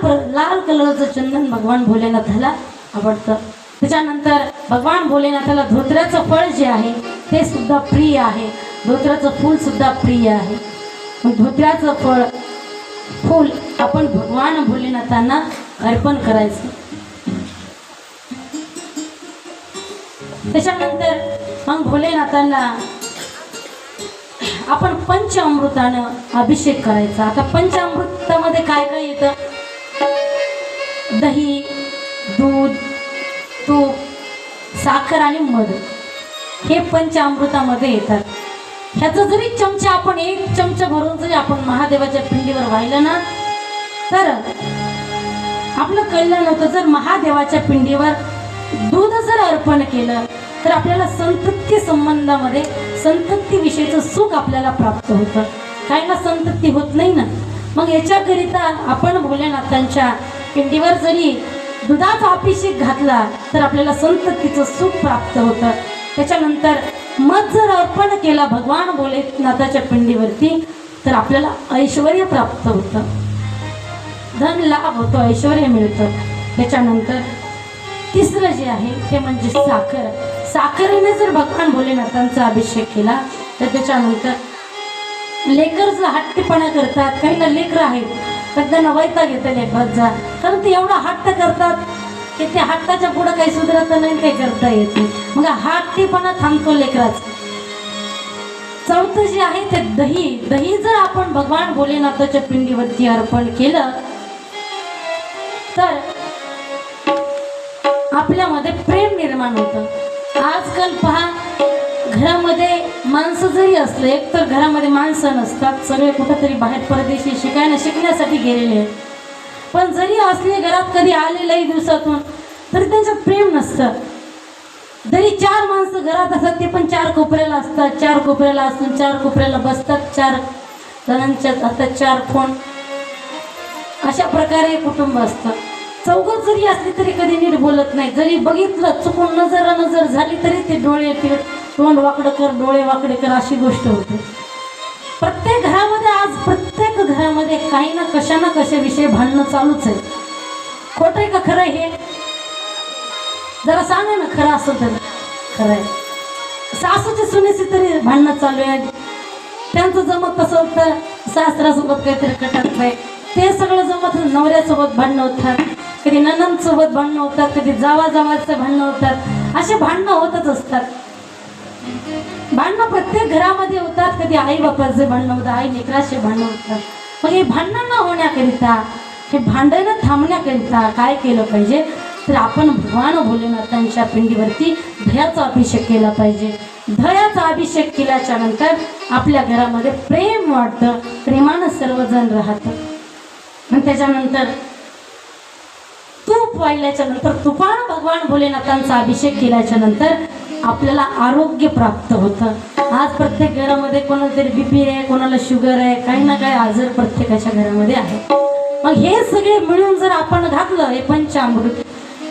कलरचं चंदन भगवान भोलेनाथाला आवडतं. त्याच्यानंतर भगवान भोलेनाथाला धोत्र्याचं फळ जे आहे ते सुद्धा प्रिय आहे. धोत्र्याचं फूल सुद्धा प्रिय आहे. मग धोत्र्याचं फूल आपण भगवान भोलेनाथांना अर्पण करायचं. त्याच्यानंतर मग भोलेनाथांना आपण पंचामृतानं अभिषेक करायचा. आता पंचामृतामध्ये काय काय येतं? दही, दूध, तूप, साखर आणि मध हे पंचामृतामध्ये येतात. ह्याचं जरी चमचा आपण 1 चमचा भरून जरी आपण महादेवाच्या पिंडीवर वाहिलं ना तर आपलं कल्याण होतं. जर महादेवाच्या पिंडीवर दूध जर अर्पण केलं तर आपल्याला संतती संबंधामध्ये संततीविषयीचं सुख आपल्याला प्राप्त होतं. काहींना संतती होत नाही ना, मग याच्याकरिता आपण भोलेनाथांच्या पिंडीवर जरी दुधाचा अभिषेक घातला तर आपल्याला संततीचं सुख प्राप्त होतं. त्याच्यानंतर मध जर अर्पण केला भगवान भोलेनाथाच्या पिंडीवरती तर आपल्याला ऐश्वर्य प्राप्त होतं, धन लाभ होतो, ऐश्वर्य मिळतं. त्याच्यानंतर तिसरं जे आहे ते म्हणजे साखर. साखरेने जर भगवान भोलेनाथांचा अभिषेक केला तर त्याच्यानंतर लेकर जर हट्टीपणा करतात, काही ना लेकरं आहेत तर त्यांना वैताग येतं लेकरांचा, कारण ते एवढा हट्ट करतात की त्या हट्टाच्या पुढं काही सुधारत नाही, काही करता येत नाही. मग हट्टीपणा थांबतो लेकराचा. चौथं जे आहे ते दही जर आपण भगवान भोलेनाथाच्या पिंडीवरती अर्पण केलं तर आपल्यामध्ये प्रेम निर्माण होतं. आजकाल पहा, घरामध्ये माणसं जरी असले, एक तर घरामध्ये माणसं नसतात, सगळे कुठंतरी बाहेर परदेशी शिकण्यासाठी गेलेले आहेत. पण जरी असले घरात कधी आले लई दिवसातून तरी त्यांच्यात प्रेम नसतं. जरी 4 माणसं घरात असतात ते पण 4 कोपऱ्याला असतात, 4 कोपऱ्याला असून 4 कोपऱ्याला बसतात, 4 जणांच्या हातात 4 फोन, अशा प्रकारे कुटुंब असतं. चौघच जरी असली तरी कधी नीट बोलत नाही. जरी बघितलं चुकून नजर झाली तरी ते डोळे तोंड वाकडं कर, डोळे वाकडे कर, अशी गोष्ट होते. प्रत्येक घरामध्ये आज प्रत्येक घरामध्ये काही ना कशाविषयी भांडणं चालूच आहे. खोटं आहे का खरं आहे हे जरा सांगा ना. खरं असं तर खरं आहे. सासूची सुनेची तरी भांडणं चालू आहे. त्यांचं जमत कसं होतं, सासऱ्यासोबत काहीतरी कटत नाही, ते सगळं जमत नवऱ्यासोबत भांडणं होतात, कधी ननंदसोबत भांडणं होतात, कधी जावाचे भांडणं होतात. असे भांडणं होतच असतात. भांडणं प्रत्येक घरामध्ये होतात. कधी आई बापाचे भांडणं होतात, आई लेकराचे भांडणं होतात. मग हे भांडणं न होण्याकरिता, हे भांडणं थांबण्याकरिता काय केलं पाहिजे तर आपण भगवान भोलेनाथांच्या पिंडीवरती दह्याचा अभिषेक केला पाहिजे. दह्याचा अभिषेक केल्याच्या नंतर आपल्या घरामध्ये प्रेम वाढतं, प्रेमानं सर्वजण राहतं. आणि त्याच्यानंतर तूप वाहिल्याच्या नंतर तुपानं भगवान भोलेनाथांचा अभिषेक केल्याच्या नंतर आपल्याला आरोग्य प्राप्त होतं. आज प्रत्येक घरामध्ये कोणाला तरी बीपी आहे, कोणाला शुगर आहे, काही ना काही आजार प्रत्येकाच्या घरामध्ये आहे. मग हे सगळे मिळून जर आपण घातलं, हे पंचामृत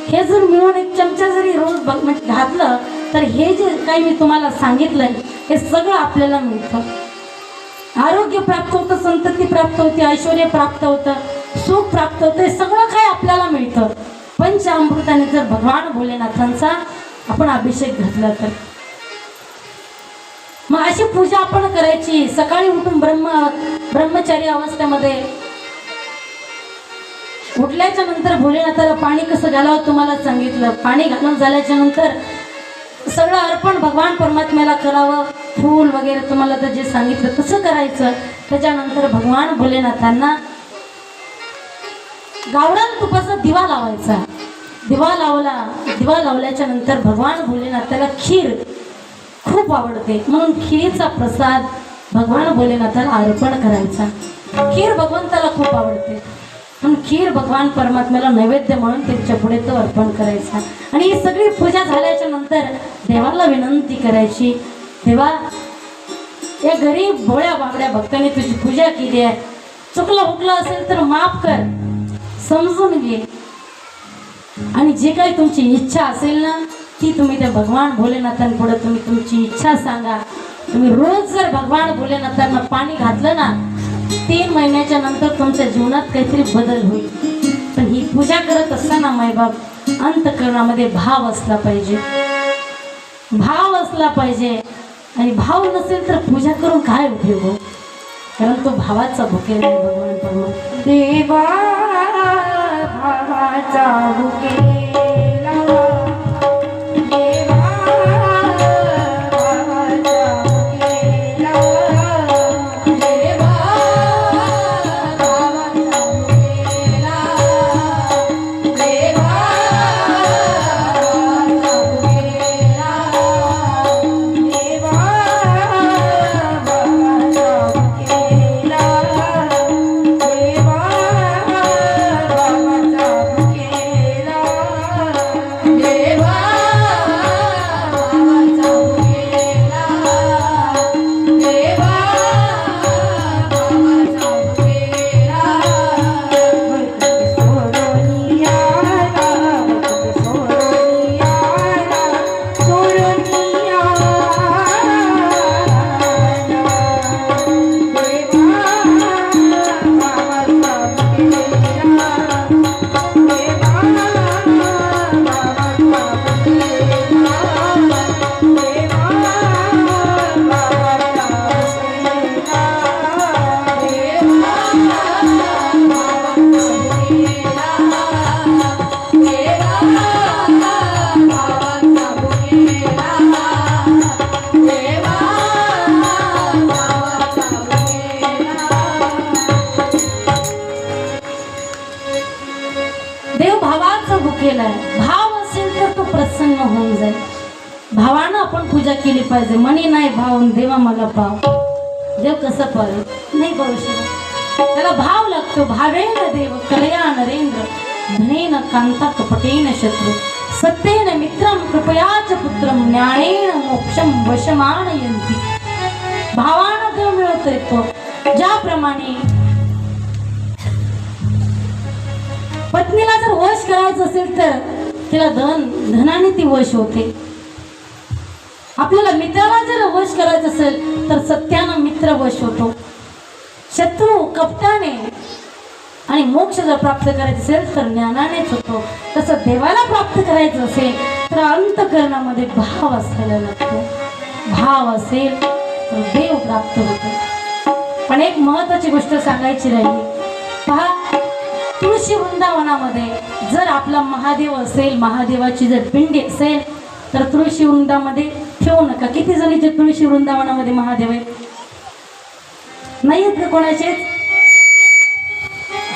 हे जर मिळून 1 चमचा जरी रोज घातलं तर हे जे काही मी तुम्हाला सांगितलंय हे सगळं आपल्याला मिळतं. आरोग्य प्राप्त होतं, संतती प्राप्त होते, ऐश्वर्य प्राप्त होतं, सुख प्राप्त होतं. हे सगळं काही आपल्याला मिळतं पंचामृताने जर भगवान भोलेनाथांचा आपण अभिषेक घातला तर. मग अशी पूजा आपण करायची. सकाळी उठून ब्रह्मचारी अवस्थेमध्ये उठल्याच्या नंतर भोलेनाथाला पाणी कसं घालावं तुम्हाला सांगितलं. पाणी घालून झाल्याच्या नंतर सगळं अर्पण भगवान परमात्म्याला करावं. फूल वगैरे तुम्हाला तर जे सांगितलं तसं करायचं. त्याच्यानंतर भगवान भोलेनाथांना गावरान तुपाचा दिवा लावायचा. दिवा लावल्याच्या नंतर भगवान भोलेनाथाला खीर खूप आवडते म्हणून खिरीचा प्रसाद भगवान भोलेनाथाला अर्पण करायचा. खीर भगवंताला खूप आवडते म्हणून खीर भगवान परमात्म्याला नैवेद्य म्हणून त्यांच्या पुढे तो अर्पण करायचा. आणि ही सगळी पूजा झाल्याच्या नंतर देवाला विनंती करायची, देवा या गरीब भोळ्या बाबड्या भक्तांनी तुझी पूजा केली आहे, चुकलं हुकलं असेल तर माफ कर, समजून घे. आणि जे काही तुमची इच्छा असेल ना ती तुम्ही त्या भगवान भोलेनाथांपुढे तुम्ही तुमची इच्छा सांगा. तुम्ही रोज जर भगवान भोलेनाथांना पाणी घातलं ना 3 महिन्याच्या नंतर तुमच्या जीवनात काहीतरी बदल होईल. पण ही पूजा करत असताना मायबाप अंतःकरणामध्ये भाव असला पाहिजे. भाव असला पाहिजे. आणि भाव नसेल तर पूजा करून काय उपयोग हो. कारण तो भावाचा भुकेला आहे भगवान परमात्मा. देवा भावाचा भुकेला, भाव असेल तर तो प्रसन्न होऊन जाईल. भावानं आपण पूजा केली पाहिजे. मनी नाही भाव देवा मला पाव. देव कसं पाळेल नाही पाहू शकत. त्याला भाव लागतो. भावेन देव कलया नरेंद्र धनेन कांता कपटेन शत्रु सत्येन मित्रं कृपयाच पुत्रं ज्ञानेन मोक्षं वशमानयन्ति. भावानं देव मिळवता येतो. ज्याप्रमाणे पत्नीला जर वश करायचं असेल तर तिला धनाने ती वश होते. आपल्याला मित्राला जर वश करायचं असेल तर सत्यानं मित्र वश होतो. शत्रू कपटाने आणि मोक्ष जर प्राप्त करायचं असेल तर ज्ञानानेच होतो. तसं देवाला प्राप्त करायचं असेल तर अंतःकरणामध्ये भाव असायला लागतो. भाव असेल तर देव प्राप्त होतो. पण एक महत्वाची गोष्ट सांगायची राहिली. पहा, तुळशी वृंदावनामध्ये जर आपला महादेव असेल, महादेवाची जर पिंडी असेल तर तुळशी वृंदामध्ये ठेवू नका. किती जणीचे तुळशी वृंदावनामध्ये महादेव आहेत? नाही आहेत का कोणाचे?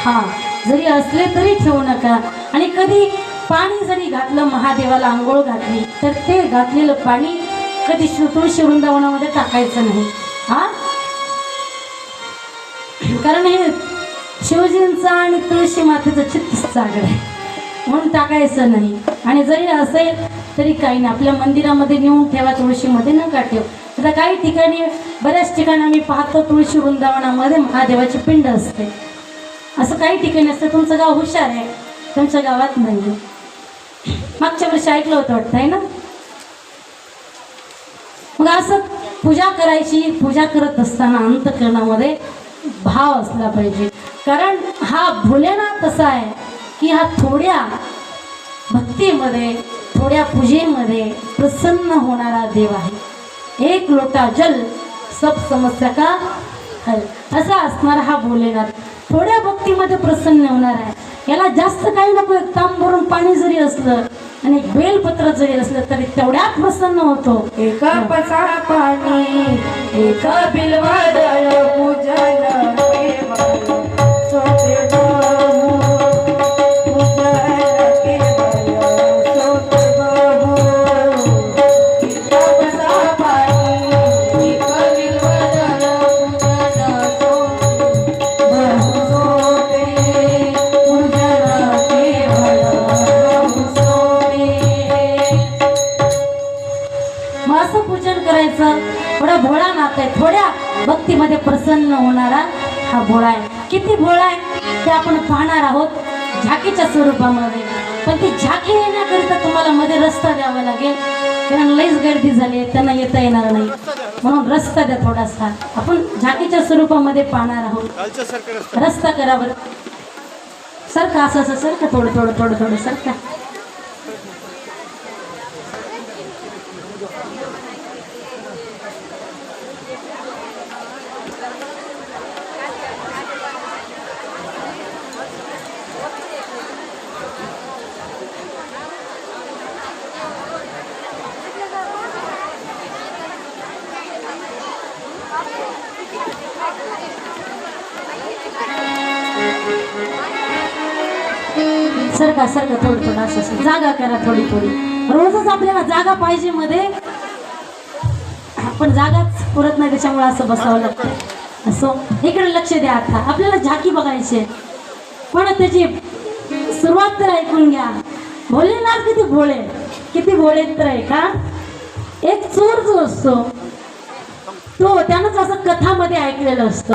हा, जरी असले तरी ठेवू नका. आणि कधी पाणी जरी घातलं, महादेवाला आंघोळ घातली तर ते घातलेलं पाणी कधी तुळशी वृंदावनामध्ये टाकायचं नाही. हा, कारण हे शिवजींचा आणि तुळशी मातेचं चित्त सागर आहे म्हणून टाकायचं नाही. आणि जरी असेल तरी काही नाही, आपल्या मंदिरामध्ये नेऊन ठेवा, तुळशीमध्ये नका ठेव. आता काही ठिकाणी, बऱ्याच ठिकाणी आम्ही पाहतो तुळशी वृंदावनामध्ये महादेवाची पिंड असते. असं काही ठिकाणी असतं. तुमचं गाव हुशार आहे, तुमच्या गावात नाही. मागच्या वर्षी ऐकलं होतं वाटतं आहे ना. मग असं पूजा करायची. पूजा करत असताना अंतःकरणामध्ये भाव असला पाहिजे. कारण हा भोलेनाथ असा आहे की हा थोड्या भक्तीमध्ये, थोड्या पूजेमध्ये प्रसन्न होणारा देव आहे. एक लोटा जल सब समस्या का हल, असा असणारा हा भोलेनाथ थोड्या भक्तीमध्ये प्रसन्न होणार आहे. याला जास्त काही नको. एक तांब भरून पाणी जरी असलं आणि एक बेलपत्र जरी असलं तरी तेवढ्यात प्रसन्न होतो. एका पसा पाणी एका बिलवादळ पूजन थोडा भोळा नाथ आहे. थोड्या भक्तीमध्ये प्रसन्न होणारा हा भोळा आहे. किती भोळा आहे ते आपण पाहणार आहोत झाकीच्या स्वरूपामध्ये. पण ती झाकी येण्याकरिता तुम्हाला मध्ये रस्ता द्यावा लागेल. कारण लईच गर्दी झाली आहे, त्यांना येता येणार नाही, म्हणून रस्ता द्या थोडासा. आपण झाकीच्या स्वरूपामध्ये पाहणार आहोत. रस्ता करा बरं. सरका असं असं सरका, थोडं थोडं थोडं थोडं सरका. सरका सरका, थोडं थोडं असं जागा करा, थोडी थोडी. रोजच आपल्याला जागा पाहिजे मध्ये, पण जागाच पुरत नाही, त्याच्यामुळे असं बसावं लागतं. असं इकडे लक्ष द्या. आता आपल्याला झाकी बघायची, पण त्याची सुरुवात तर ऐकून घ्या. भोलेनाथ किती भोळे, किती भोळे तर आहे का. एक चोर जो असतो तो त्यानंच असं कथामध्ये ऐकलेलं असतं.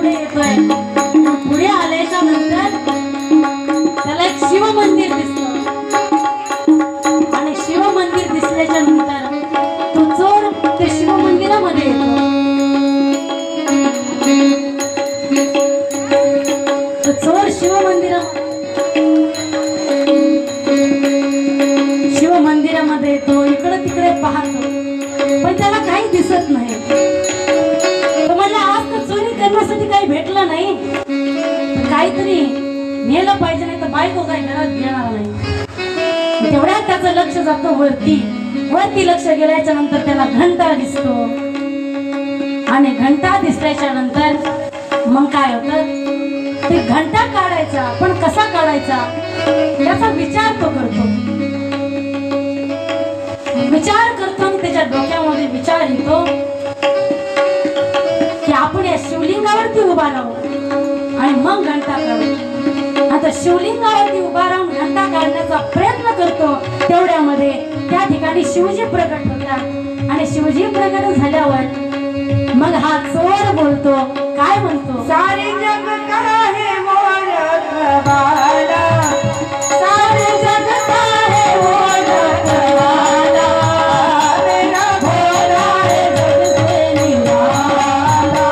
पुढे येतोय. पुढे आल्याच्या नंतर त्याला एक शिव मंदिर दिसतं आणि शिव मंदिर दिसल्याच्या नंतर तो चोर ते शिव मंदिरामध्ये येतो. तो चोर शिव मंदिरामध्ये येतो. इकडे तिकडे पाहतो पण त्याला काही दिसत नाही. तो म्हणला आज तर चोरी करण्यासाठी काही भेटलं नाही, काहीतरी नेलं पाहिजे, नाही तर बायको काही घरात घेणार नाही. तेवढ्यात त्याचं लक्ष जातं वरती लक्ष गेल्याच्या नंतर त्याला घंटा दिसतो आणि घंटा दिसल्याच्या नंतर मग काय होतं, ते घंटा काढायचा पण कसा काढायचा त्याचा विचार तो करतो. विचार करतो आणि त्याच्या डोक्यामध्ये विचार येतो की आपण या शिवलिंगावरती उभा राहू आणि मग घंटा काढू. आता शिवलिंगावरती उभा राहून घंटा काढण्याचा प्रयत्न करतो. तेवढ्यामध्ये त्या ठिकाणी शिवजी प्रकट होतात आणि शिवजी प्रकट झाल्यावर मग हा चोर बोलतो, काय म्हणतो, सारे जग आहे मोर बाला, सारे जग आहे मोर बाला, मेरा भोला है जग से निराला.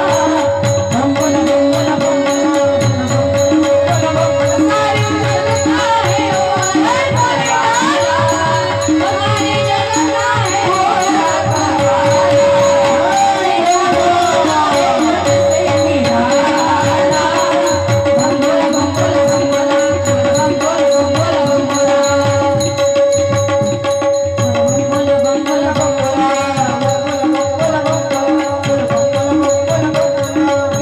बम बोल बम बोल बम बोल, सारे जग आहे मोर बाला, सारे जग आहे मोर बाला, मेरा भोला है जग से निराला. बम बोल बम बोल बम बोल, बम बोल बम बोल बम बोल, बम बोल बम बोल बम बोल.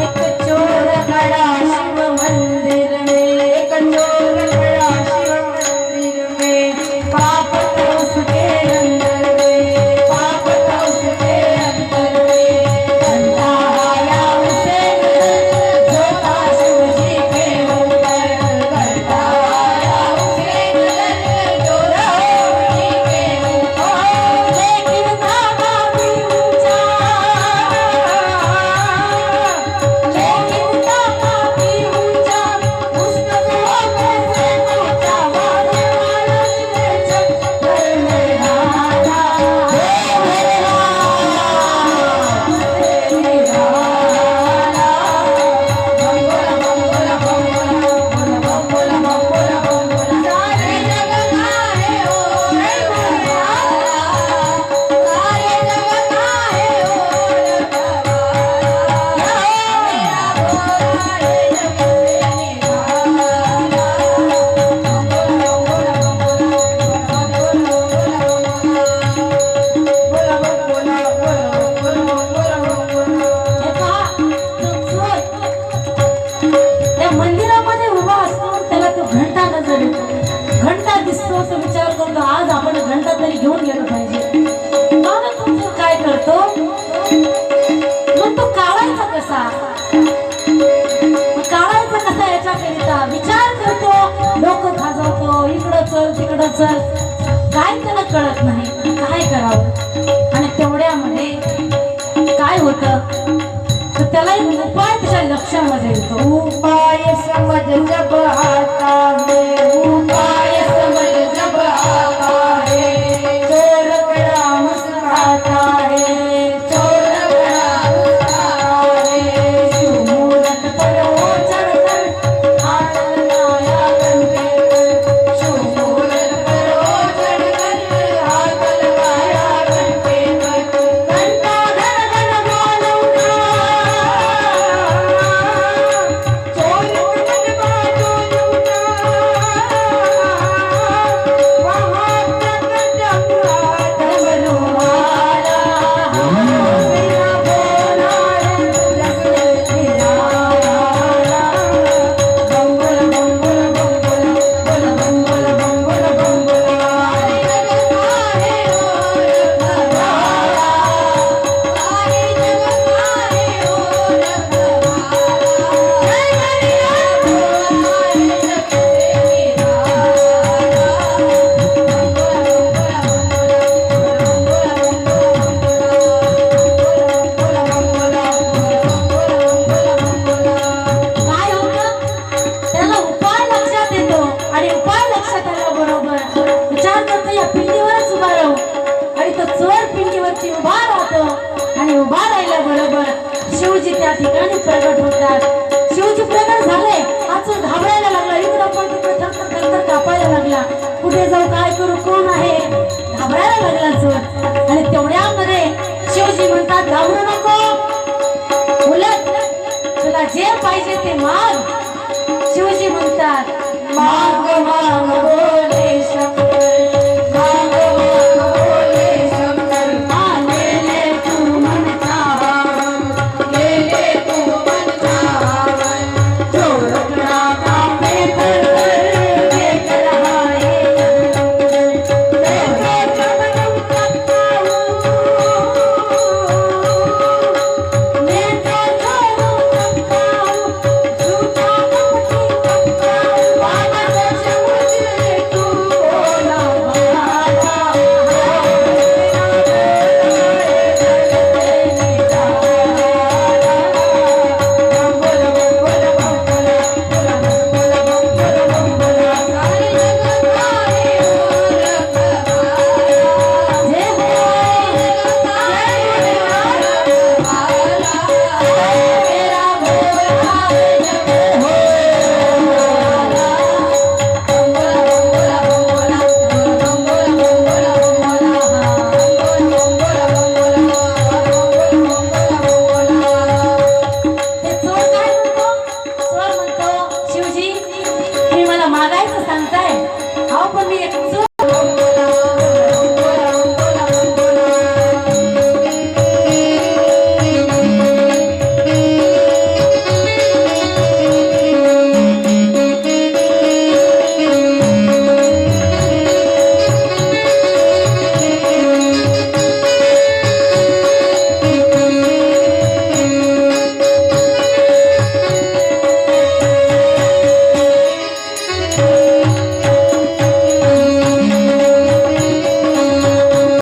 एक चोर खड़ा शिव मंदिर में, एक चोर खड़ा शिव मंदिर में, पाप था उसके अंदर में, पाप था उसके अंदर में. घंटा आया उसे नजर, जो था शिव जी के ऊपर. घंटा आया उसे नजर, जो था शिव जी के ऊपर. लेकिन था काफी ऊंचा, लेकिन था काफी ऊंचा, उसने दुआ में से पूछा, मारने वाला जिसने चक्कर में डाला, हे मेरा निराला. बम बोला बम बोला बम बोला, बम बोला बम बोला बम बोला. सारे जग का है ओर बाला, सारे जग का है ओर बाला, मेरा भोला है जग से निराला. बम बोला बम बोला बम बोला, बम बोला बम बोला बम बोला. हे पहा, तो चोर त्या मंदिरामध्ये उभा असतो, त्याला तो घंटा नजर येतो. घंटा दिसतो तो विचार करतो, आज आपण घंटा तरी घेऊन गेलो पाहिजे. मग तो चोर काय करतो, मग तो काढायचा कसा, काढायचा कसा याच्याकरिता विचार करतो. डोकं खाजवतो, इकडं चल तिकडं चल, काय त्याला कळत नाही काय करावं. आणि तेवढ्यामध्ये काय होतं, तर त्याला एक उपाय त्याच्या लक्षामध्ये येतो. उपाय समझ जब आता है, उपाय समझ जब आता है, चोर बड़ा मुस्कुराता है, चोर बड़ा मुस्कुराता है. शिव मूरत पर वो चढ़कर हाथ लगाया घंटे पर, शिव मूरत पर वो चढ़कर हाथ लगाया घंटे पर. घंटा घन घन बोल उठा, चोर घन बाजू लूटा, कुठे जाऊ काय करू कोण आहे घाबरायला लागला चोर आणि तेवढ्यामध्ये शिवजी म्हणतात घाबरू नको उलट तुला जे पाहिजे ते माग शिवजी म्हणतात माग माग बोले शंकर